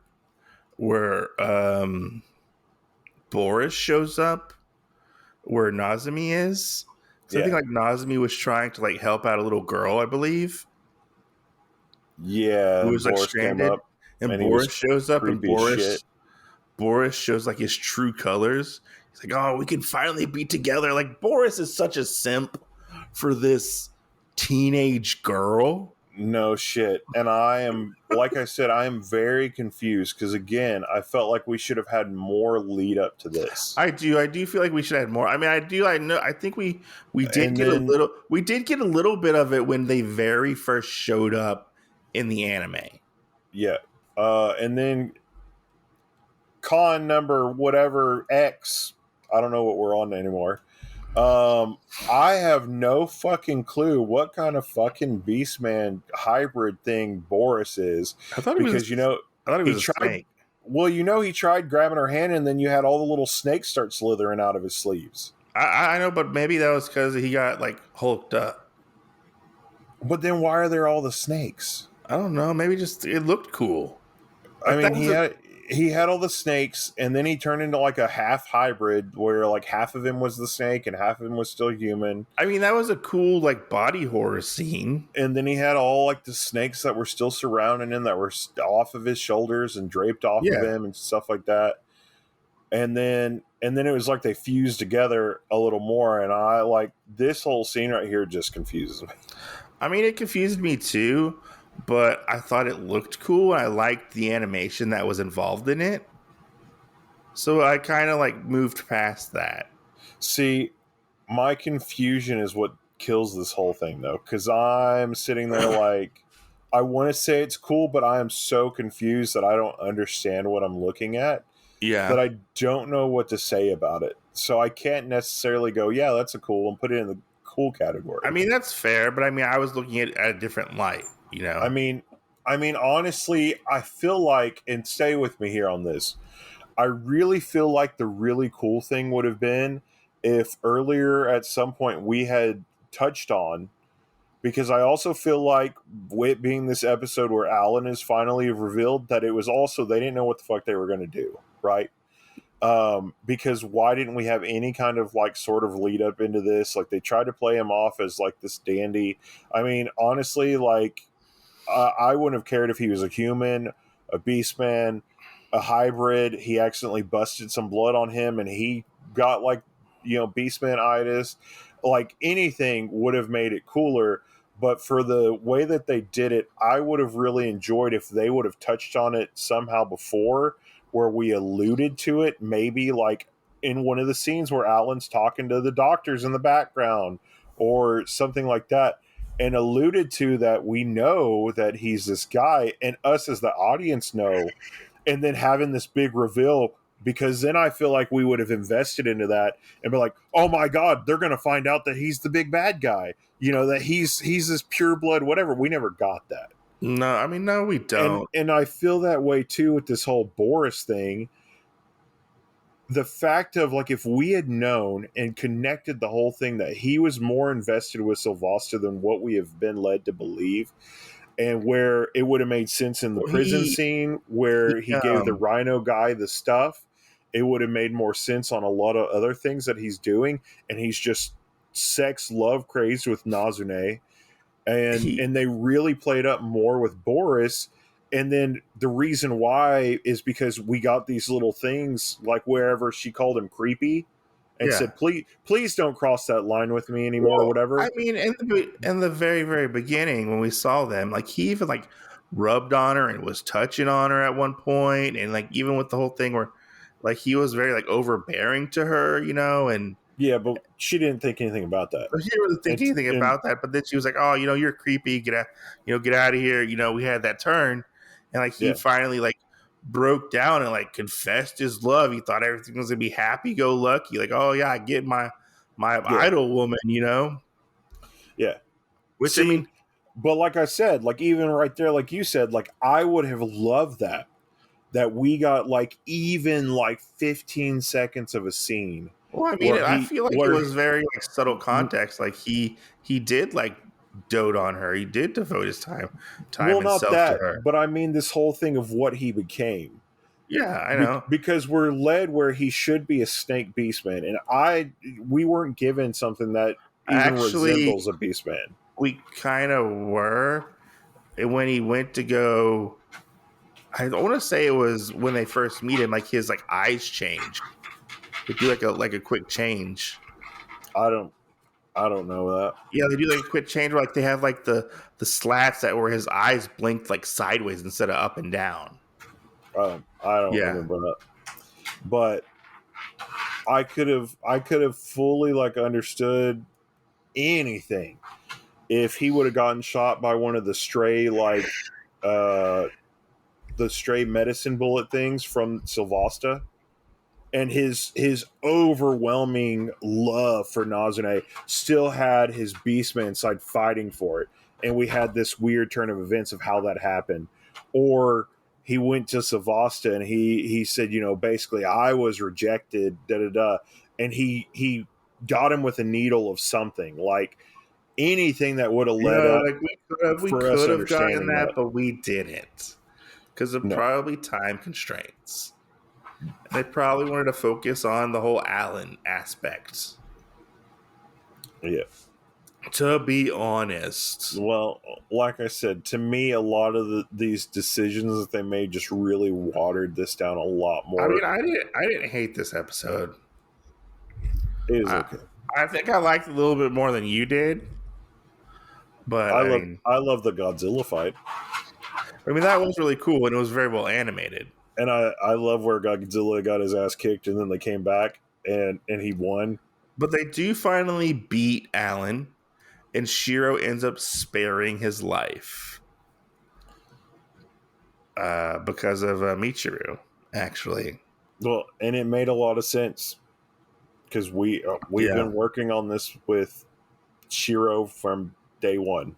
where Boris shows up where Nazumi is. So I think Yeah. like Nazumi was trying to like help out a little girl, I believe, Yeah, who and was like Boris came stranded. up And and he was Boris shows up, and creepy as shit. Boris shows like his true colors. He's like, "Oh, we can finally be together." Like Boris is such a simp for this teenage girl. No shit. And I am, like I said, I am very confused because, again, I felt like we should have had more lead up to this. I do feel like we should add more. I mean, I know. I think we did And get a then, little. We did get a little bit of it when they very first showed up in the anime. yeah. And then con number whatever X, I don't know what we're on anymore. I have no fucking clue what kind of fucking Beastman hybrid thing Boris is, I thought it was. because, you know, I thought it he was a tried. snake. Well, you know, he tried grabbing her hand, and then you had all the little snakes start slithering out of his sleeves. I know, but maybe that was because he got like hulked up. But then why are there all the snakes? I don't know. Maybe just it looked cool. I Like that mean, was a, he had all the snakes, and then he turned into like a half hybrid where like half of him was the snake and half of him was still human. I mean, that was a cool like body horror scene. And then he had all like the snakes that were still surrounding him, that were off of his shoulders and draped off of him and stuff like that. And then it was like they fused together a little more, and I like this whole scene right here just confuses me. I mean, it confused me too, but I thought it looked cool and I liked the animation that was involved in it. So I kind of like moved past that. See, my confusion is what kills this whole thing, though, because I'm sitting there like, I want to say it's cool, but I am so confused that I don't understand what I'm looking at, that Yeah. I don't know what to say about it. So I can't necessarily go, yeah, that's a cool, and put it in the cool category. I mean, that's fair, but I mean, I was looking at it at a different light, you know? I mean, honestly, I feel like, and stay with me here on this, I really feel like the really cool thing would have been if earlier at some point we had touched on, because I also feel like, with being this episode where Alan is finally revealed, that it was also, they didn't know what the fuck they were going to do, right? Because why didn't we have any kind of like sort of lead up into this? Like they tried to play him off as like this dandy. I mean, honestly, like I wouldn't have cared if he was a human, a beastman, a hybrid. He accidentally busted some blood on him and he got like, you know, beastman-itis. Like anything would have made it cooler. But for the way that they did it, I would have really enjoyed if they would have touched on it somehow before, where we alluded to it, maybe like in one of the scenes where Alan's talking to the doctors in the background or something like that, and alluded to that we know that he's this guy, and us as the audience know, and then having this big reveal, because then I feel like we would have invested into that and be like, oh my God, they're going to find out that he's the big bad guy, you know, that he's this pure blood, whatever. We never got that. No, I mean, no, we don't. And I feel that way too with this whole Boris thing. The fact of like, if we had known and connected the whole thing that he was more invested with Sylvester than what we have been led to believe, and where it would have made sense in the prison scene where he gave the rhino guy the stuff, it would have made more sense on a lot of other things that he's doing, and he's just sex love crazed with Nazuna. And they really played up more with Boris. And then the reason why is because we got these little things, like wherever she called him creepy and said, please don't cross that line with me anymore, or whatever. I mean, in the very, very beginning when we saw them, like he even like rubbed on her and was touching on her at one point, and like even with the whole thing where like he was very like overbearing to her, you know, and yeah, but she didn't think anything about that. She didn't really think anything about that, but then she was like, "Oh, you know, you're creepy. Get out, get out of here." You know, we had that turn, and like he finally like broke down and like confessed his love. He thought everything was gonna be happy go lucky. Like, oh yeah, I get my idol woman. You know, yeah. Which I mean, but like I said, like even right there, like you said, like I would have loved that we got like even like 15 seconds of a scene Well, I mean, where I he feel like it where was very like subtle context. Like he did like dote on her. He did devote his time well, and not self to that, her. but I mean this whole thing of what he became. Yeah, I know. Because we're led where he should be a snake beastman, and we weren't given something that even Actually, resembles a beastman. we kind of were. And when he went to go, I want to say it was when they first meet him. Like his like eyes changed. They do like a quick change. I don't I don't know that. Yeah, they do like a quick change where like they have like the slats that where his eyes blinked like sideways instead of up and down. I don't Yeah. remember that, but I could have fully like understood anything if he would have gotten shot by one of the stray uh the stray medicine bullet things from Sylvasta, and his overwhelming love for Nazuna still had his beastman side fighting for it, and we had this weird turn of events of how that happened. Or he went to Savasta and he said, basically I was rejected, da da da, and he got him with a needle of something, like anything that would have led up Like we for us could have gotten understanding that, that. but we didn't because of No, probably time constraints. They probably wanted to focus on the whole Alan aspect. yeah. To be honest, Well, like I said, to me, a lot of these decisions that they made just really watered this down a lot I more. mean, I didn't hate this episode. It is I okay. I think I liked it a little bit more than you did, but I love the Godzilla fight, I mean that was really cool and it was very well animated. and I love where Godzilla got his ass kicked, and then they came back and he won. But they do finally beat Alan, and Shirou ends up sparing his life because of Michiru. Actually, Well, and it made a lot of sense because we've yeah, been working on this with Shiro from day one.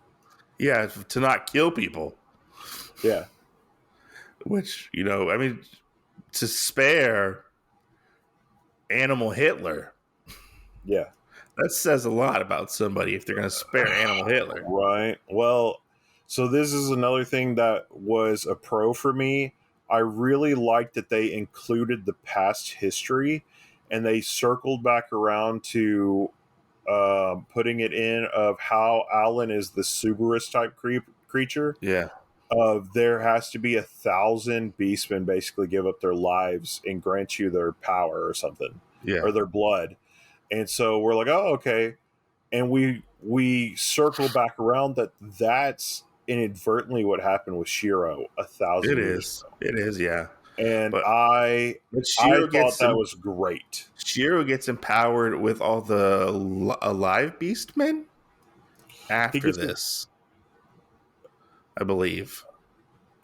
yeah, to not kill people, Yeah, which I mean, to spare Animal Hitler. yeah. That says a lot about somebody if they're going to spare Animal Hitler. Right. Well, so this is another thing that was a pro for me. I really liked that they included the past history, and they circled back around to putting it in of how Alan is the Subarus type creature. Yeah, There has to be 1,000 beastmen basically give up their lives and grant you their power or something, yeah, or their blood. And so we're like, oh, okay, and we circle back around that's inadvertently what happened with Shiro a it thousand years is. ago, It is, yeah. and But I thought that was great. Shiro gets empowered with all the alive beastmen He after gets this, I believe.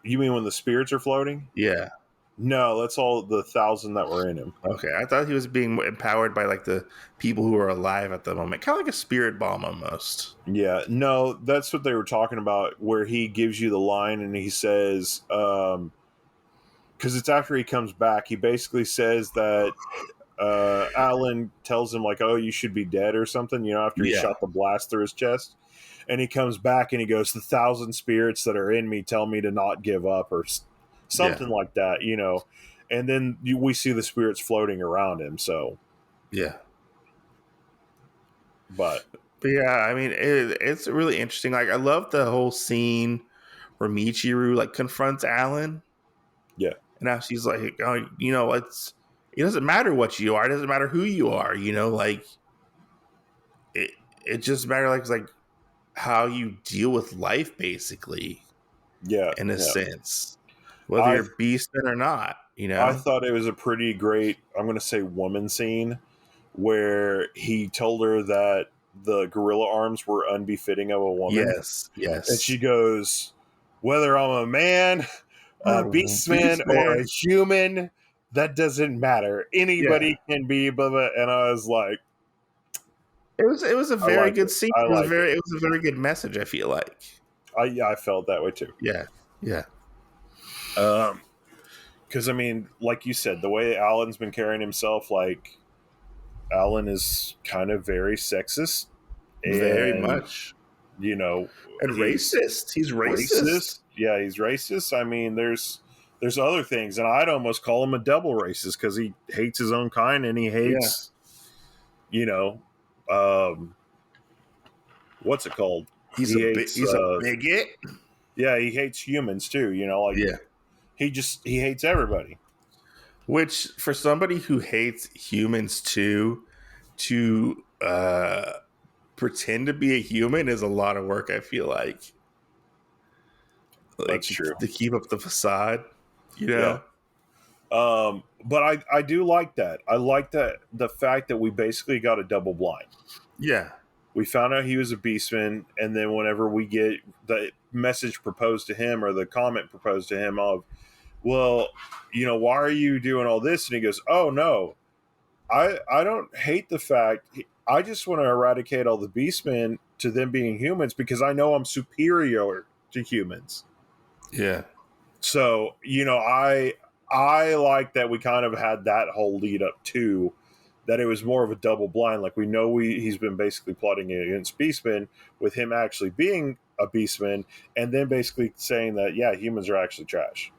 You mean when the spirits are floating? Yeah. No, that's all the 1,000 that were in him. Okay. I thought he was being empowered by like the people who are alive at the moment, kind of like a spirit bomb almost. Yeah, no, that's what they were talking about, where he gives you the line and he says, because it's after he comes back, he basically says that Alan tells him like, "Oh, you should be dead" or something. After he Yeah. shot the blast through his chest, and he comes back and he goes, "The 1,000 spirits that are in me tell me to not give up," or Yeah. something like that. And then we see the spirits floating around him. So, Yeah. but But yeah, I mean, it's really interesting. Like, I love the whole scene where Michiru like confronts Alan, yeah, and now she's like, "Oh, it doesn't matter what you are. It doesn't matter who you are. Like it just matters like how you deal with life, basically, yeah, in a yeah. sense, whether I you're beasting or not. I thought it was a pretty great, I'm going to say, woman scene where he told her that the gorilla arms were unbefitting of a woman. Yes, And she yes. goes, whether I'm a man, a beastman, or Beastman. a human, that doesn't matter. Yeah. Anybody can be blah, blah. And I was like, It was a I very liked good it. scene. I It was liked it. a very good message, I feel like. Yeah, I felt that way too. Yeah. Yeah. Because I mean, like you said, the way Alan's been carrying himself, like Alan is kind of very sexist, Very and much. you know, And he's racist. He's racist. racist. Yeah, he's racist. I mean, there's other things, and I'd almost call him a double racist because he hates his own kind and he Yeah. hates, you know, um, what's it called? He's He a hates, he's a bigot. yeah, he hates humans too. You know, like Yeah. he hates everybody. Which for somebody who hates humans too, to pretend to be a human is a lot of work, I feel like. Like That's true. to keep up the facade, you Yeah. know? But I do like that. I like that the fact that we basically got a double blind. Yeah. We found out he was a beastman, and then whenever we get the message proposed to him or the comment proposed to him of, well, you know, why are you doing all this? And he goes, oh no, I don't hate the fact. I just want to eradicate all the beastmen to them being humans because I know I'm superior to humans. Yeah. So, you know, I like that we kind of had that whole lead up to that. It was more of a double blind. Like we know he's been basically plotting against Beastman with him actually being a Beastman, and then basically saying that yeah, humans are actually trash.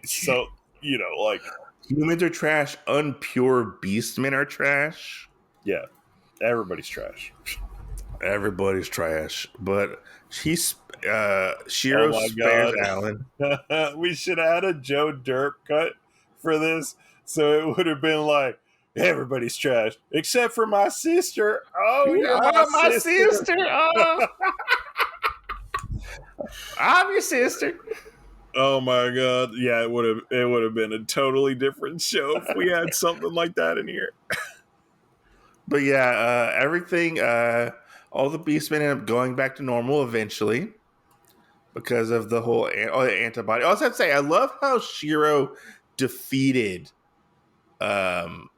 So, you know, like Humans are trash, unpure beastmen are trash. yeah, everybody's trash. Everybody's trash. But he's Oh Shiro my spares god. Alan. We should have had a Joe Dirt cut for this. So it would have been like, everybody's trash except for my sister. Oh, you're my Oh, my sister. sister. Oh, I'm your sister. Oh my god. Yeah, it would have been a totally different show if we had something like that in here. But yeah, everything, all the beastmen end up going back to normal eventually because of the whole antibody. I also have to say, I love how Shiro defeated um,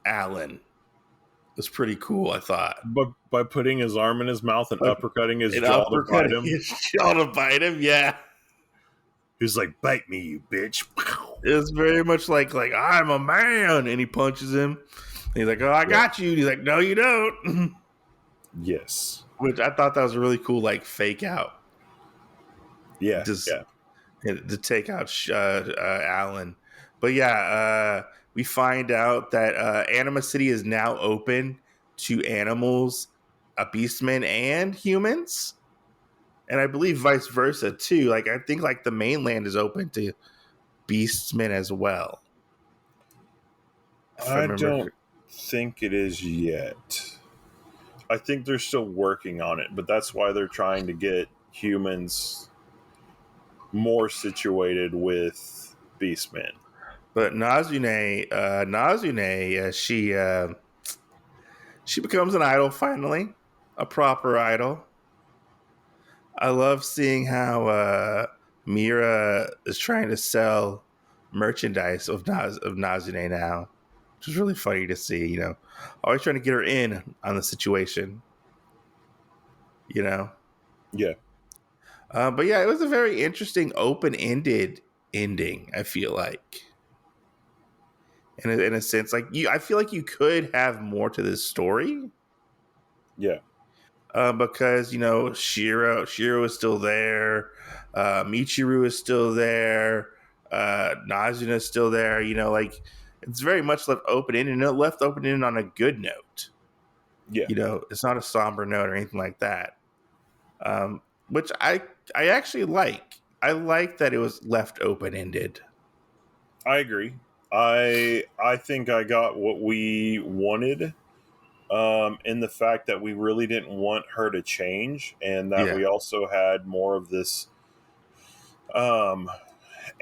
Alan. It was pretty cool, I thought. But by putting his arm in his mouth and Like uppercutting his an jaw to uppercut bite him, his jaw to bite him. Yeah, he's like, "Bite me, you bitch!" it was very much like I'm a man, and he punches him. And he's like, "Oh, I got you." And he's like, "No, you don't." Yes. Which I thought that was a really cool, like fake out, Yeah. just Yeah. to take out Alan. But yeah, we find out that Anima City is now open to animals, beastmen, and humans. And I believe vice versa too. Like I think like the mainland is open to beastmen as well. If I I remember. don't think it is yet. I think they're still working on it, but that's why they're trying to get humans more situated with beastmen. But Nazune, she becomes an idol finally, a proper idol. I love seeing how Mira is trying to sell merchandise of Nazune now, which is really funny to see. You know, always trying to get her in on the situation. You know, Yeah, but yeah, it was a very interesting, open-ended ending. I feel like, in a sense, like I feel like you could have more to this story. yeah, Because you know Shiro is still there, Michiru is still there, Nazuna is still there. You know, like it's very much left open ended, and it left open ended on a good note. yeah. You know, it's not a somber note or anything like that. Which I actually like. I like that it was left open ended. I agree. I think I got what we wanted. In the fact that we really didn't want her to change, and that Yeah, we also had more of this um,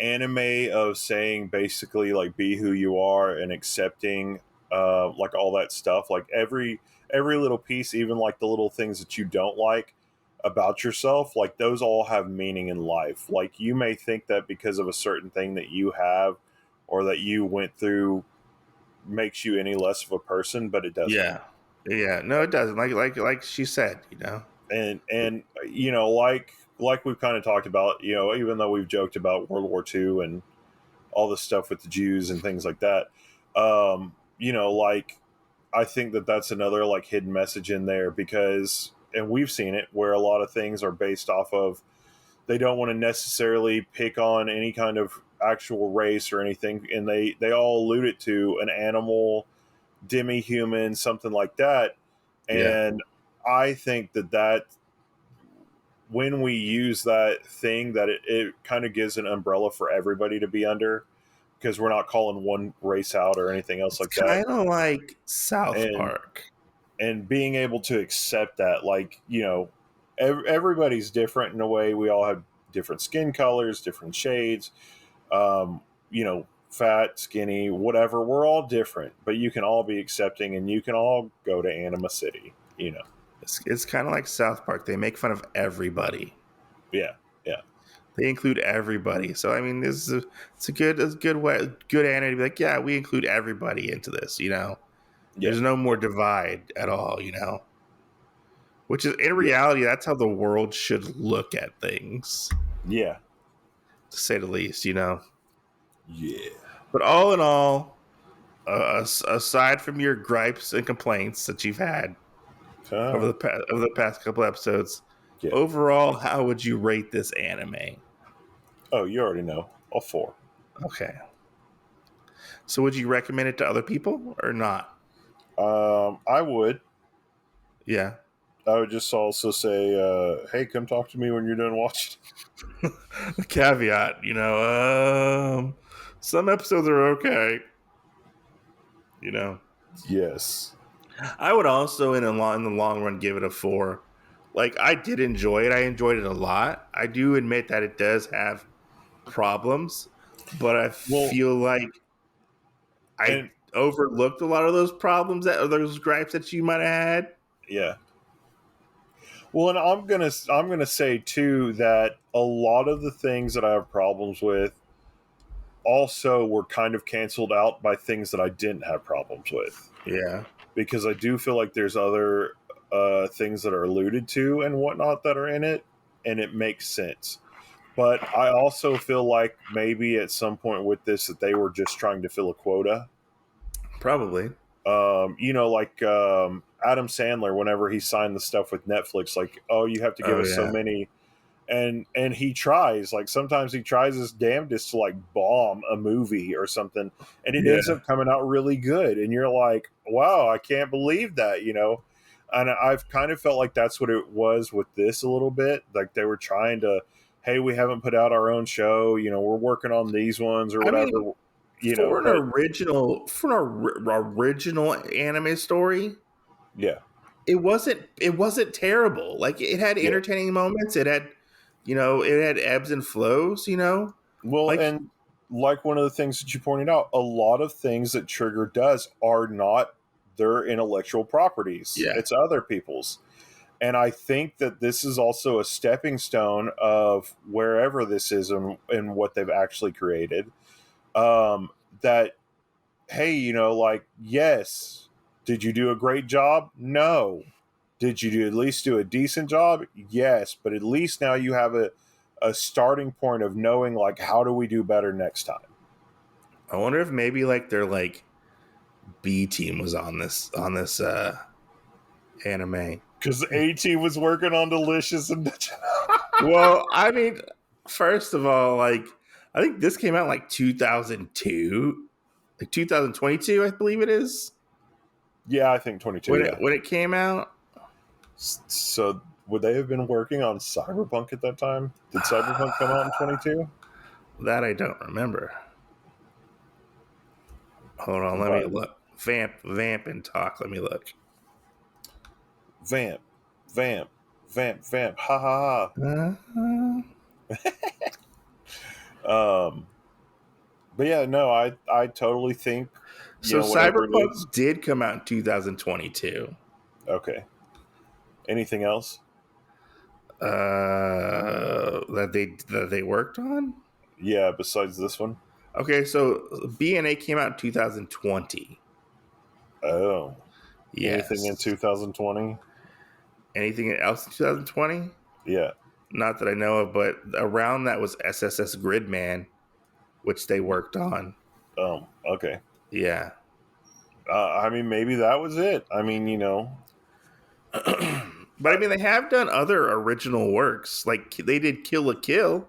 anime of saying basically like be who you are and accepting like all that stuff. Like every little piece, even like the little things that you don't like about yourself, like those all have meaning in life. Like you may think that because of a certain thing that you have or that you went through makes you any less of a person, but it doesn't. yeah, yeah. No, it doesn't. Like she said, you know. And you know, like we've kind of talked about, you know, even though we've joked about World War II and all this stuff with the Jews and things like that, you know, like I think that that's another like hidden message in there because, and we've seen it where a lot of things are based off of, they don't want to necessarily pick on any kind of actual race or anything, and they all allude it to an animal, demi-human, something like that. Yeah. And I think that when we use that thing, that it kind of gives an umbrella for everybody to be under, because we're not calling one race out or anything else It's like that. kind of like South And Park. being able to accept that, like, everybody's different in a way. We all have different skin colors, different shades, um, fat, skinny, whatever. We're all different, but you can all be accepting, and you can all go to Anima City. It's kind of like South Park. They make fun of everybody. Yeah, yeah, They include everybody. So I mean, it's a good way, good anime to be like, yeah, we include everybody into this. yeah, There's no more yeah, divide at all. Which is in yeah, reality, that's how the world should look at things, yeah, to say the least. yeah. But all in all, aside from your gripes and complaints that you've had over the past couple episodes, Yeah. overall, how would you rate this anime? Oh, you already know. All four. Okay. So would you recommend it to other people or not? I would. Yeah. I would just also say, hey, come talk to me when you're done watching. The caveat, some episodes are okay. You know, Yes. I would also in the long run give it a 4. Like I did enjoy it. I enjoyed it a lot. I do admit that it does have problems, but I Well, feel like I and overlooked a lot of those problems or those gripes that you might have had. yeah. Well, and I'm gonna say too that a lot of the things that I have problems with also were kind of canceled out by things that I didn't have problems with, Yeah. because I do feel like there's other things that are alluded to and whatnot that are in it, and it makes sense. But I also feel like maybe at some point with this that they were just trying to fill a quota. Probably. Like Adam Sandler, whenever he signed the stuff with Netflix, like, oh, you have to give Oh us so yeah. many, and he tries, like, sometimes he tries his damnedest to like bomb a movie or something, and it ends Yeah. up coming out really good, and you're like, wow, I can't believe that. And I've kind of felt like that's what it was with this a little bit, like they were trying to, hey, we haven't put out our own show, we're working on these ones or I mean, whatever, for but an original anime story, yeah, it wasn't terrible. Like it had yeah. entertaining moments. It had ebbs and flows. Well, Like and like one of the things that you pointed out, a lot of things that Trigger does are not their intellectual properties, yeah, it's other people's. And I think that this is also a stepping stone of wherever this is and what they've actually created. That, hey, like, yes, did you do a great job? No. Did you at least do a decent job? Yes, but at least now you have a starting point of knowing, like, how do we do better next time? I wonder if maybe like their like B team was on this anime. Because AT was working on Delicious and Well, I mean, first of all, like I think this came out in like 2002, like 2022, I believe it is yeah, I think 22. Yeah. when it came out. So would they have been working on Cyberpunk at that time? Did Cyberpunk come out in 22? That I don't remember. Hold on, let me But look. Vamp and talk. Let me look. vamp, vamp, vamp, vamp. Ha ha Uh, ha. But yeah, no, I totally think so whatever it is. Cyberpunk did come out in 2022. Okay. Anything else? That they worked on. Yeah, besides this one. Okay, so BNA came out in 2020. Oh, anything in Yes. 2020? Anything else in 2020? Yeah. Not that I know of, but around that was SSS Gridman, which they worked on. Okay. Yeah. I mean, maybe that was it. I mean, But I mean, they have done other original works. Like they did Kill a Kill.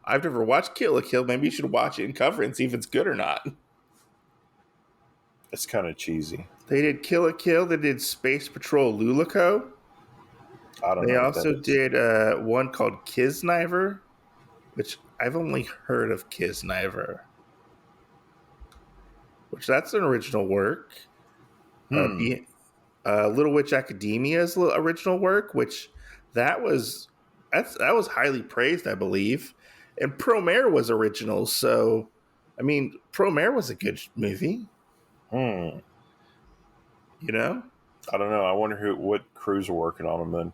I've never watched Kill a Kill. Maybe you should watch it and cover it and see if it's good or not. it's kind of cheesy. They did Kill a Kill. They did Space Patrol Lulico. I don't They know what that also is. did one called Kisniver, which I've only heard of Kisniver. Which that's an original work. Little Witch Academia's original work, which that was highly praised, I believe. And Promare was original, so I mean, Promare was a good movie. Hmm. You know, I don't know. I wonder what crews are working on them then.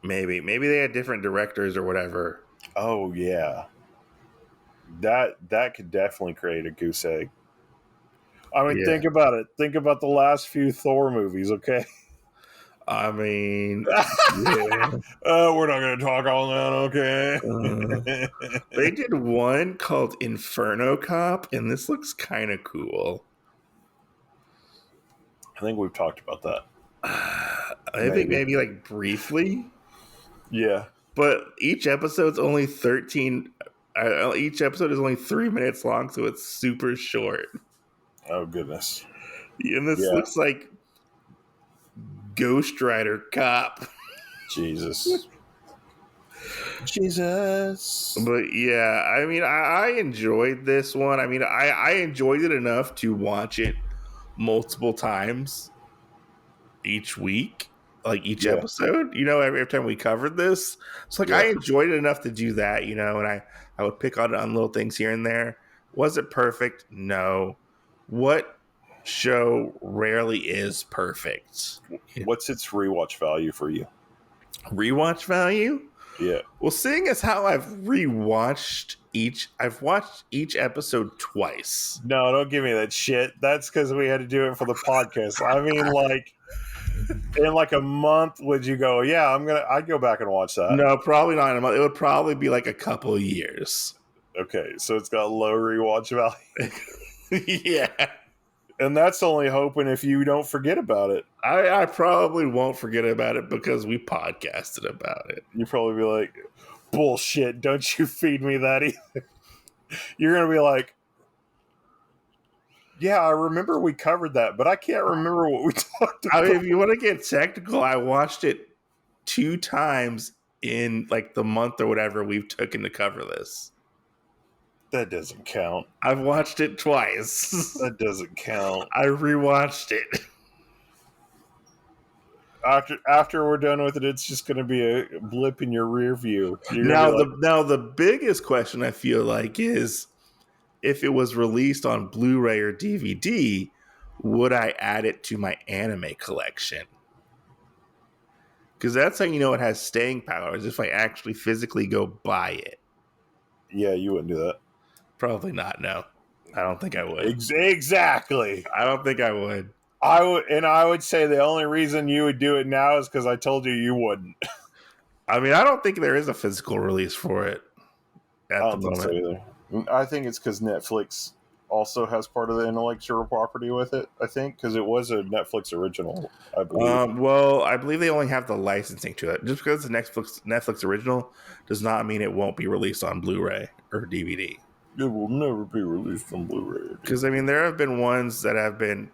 maybe they had different directors or whatever. Oh yeah, that could definitely create a goose egg. I mean, Yeah, think about it. Think about the last few Thor movies, okay? I mean, yeah. We're not going to talk on that, okay? They did one called Inferno Cop, and this looks kind of cool. I think we've talked about that. I think maybe like briefly. Yeah. But each episode's only 13. Each episode is only 3 minutes long, so it's super short. Oh, goodness. And this Yeah. looks like Ghost Rider Cop. Jesus. Jesus. But yeah, I mean, I enjoyed this one. I mean, I enjoyed it enough to watch it multiple times each week, like each episode, every time we covered this. So like I enjoyed it enough to do that, and I would pick on little things here and there. Was it perfect? No. What show rarely is perfect? What's its rewatch value for you? Rewatch value? Yeah. Well, seeing as how I've watched each episode twice. No, don't give me that shit. That's because we had to do it for the podcast. I mean, like, in like a month, would you go, yeah, I'd go back and watch that? No, probably not in a month. It would probably be like a couple of years. Okay, so it's got low rewatch value. Yeah. And that's only hoping if you don't forget about it. I probably won't forget about it because we podcasted about it. You'd probably be like, bullshit, don't you feed me that either. You're going to be like, yeah, I remember we covered that, but I can't remember what we talked about. I mean, if you want to get technical, I watched it 2 times in like the month or whatever we've taken to cover this. That doesn't count. I've watched it twice. That doesn't count. I rewatched it. After we're done with it, it's just going to be a blip in your rear view. Now the biggest question I feel like is, if it was released on Blu-ray or DVD, would I add it to my anime collection? Because that's how you know it has staying power, is if I actually physically go buy it. Yeah, you wouldn't do that. Probably not, no. I don't think I would. Exactly. I don't think I would. I would say the only reason you would do it now is because I told you wouldn't. I mean, I don't think there is a physical release for it at the moment. So either. I think it's because Netflix also has part of the intellectual property with it, I think, because it was a Netflix original, I believe. Well, I believe they only have the licensing to it. Just because it's a Netflix original does not mean it won't be released on Blu-ray or DVD. It will never be released on Blu-ray. Because, I mean, there have been ones that have been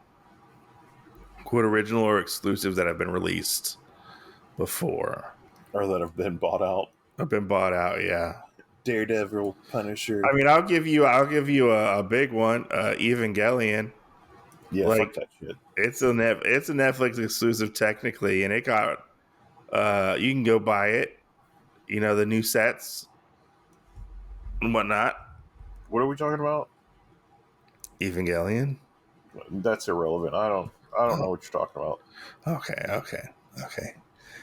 quote original or exclusives that have been released before. Or that have been bought out. Have been bought out, yeah. Daredevil, Punisher. I mean, I'll give you a big one, Evangelion. Yeah, like, fuck that shit. It's a Netflix exclusive technically, and it got you can go buy it. The new sets and whatnot. What are we talking about? Evangelion. That's irrelevant. I don't know what you're talking about. Okay.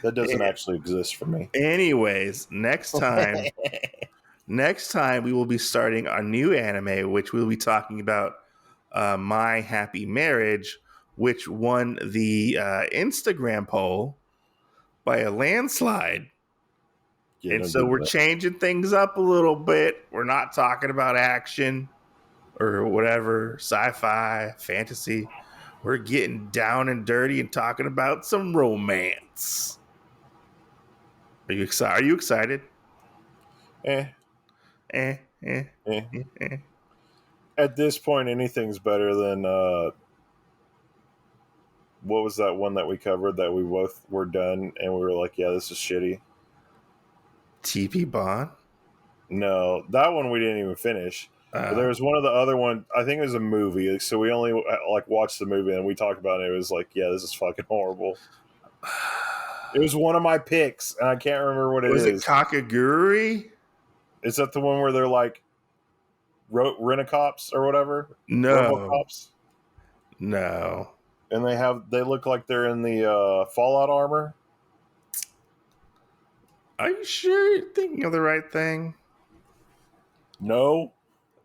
That doesn't actually exist for me. Anyways, next time we will be starting our new anime, which we'll be talking about My Happy Marriage, which won the Instagram poll by a landslide. Yeah, and so we're changing things up a little bit. We're not talking about action or whatever, sci-fi, fantasy. we're getting down and dirty and talking about some romance. Are you excited? Are you excited? Eh, Eh, eh, eh. eh, eh. At this point, anything's better than what was that one that we covered that we both were done and we were like, yeah, this is shitty. TP Bond. No, that one we didn't even finish. But there was one of the other one. I think it was a movie. So we only like watched the movie and we talked about it. It was like, yeah, this is fucking horrible. It was one of my picks, and I can't remember what it Was it is. Kakaguri? Is that the one where they're like rent-a-cops or whatever? No, Robocops? no. And they look like they're in the Fallout armor. Are you sure you're thinking of the right thing? No,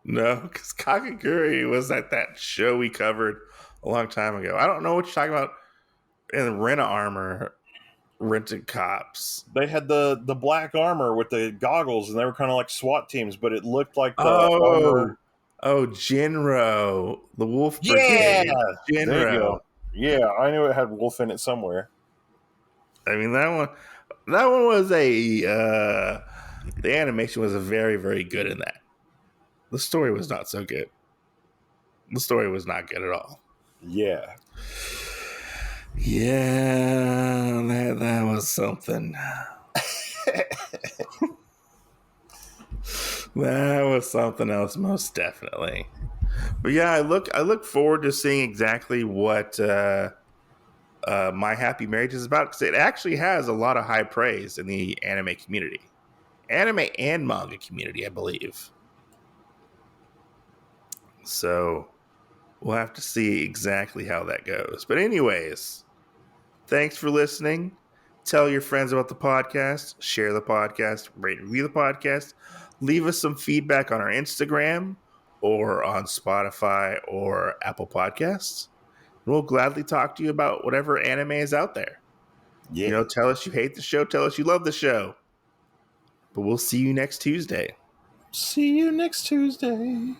No, because Kakaguri was at that show we covered a long time ago. I don't know what you're talking about in Rent-A-Armor, Rented Cops. they had the black armor with the goggles, and they were kind of like SWAT teams, but it looked like the armor. Oh, Jinro, the Wolf Yeah, Brigade. there you Jinro. go. Yeah, I knew it had wolf in it somewhere. I mean that one was the animation was very, very good in that. The story was not so good. The story was not good at all. Yeah. Yeah, that was something. That was something else, most definitely. But yeah, I look forward to seeing exactly what My Happy Marriage is about, because it actually has a lot of high praise in the anime community, anime and manga community, I believe. So we'll have to see exactly how that goes. But anyways, thanks for listening. Tell your friends about the podcast, share the podcast, rate and review the podcast, leave us some feedback on our Instagram or on Spotify or Apple Podcasts. We'll gladly talk to you about whatever anime is out there. Yeah. You know, tell us you hate the show, tell us you love the show. But we'll see you next Tuesday. See you next Tuesday.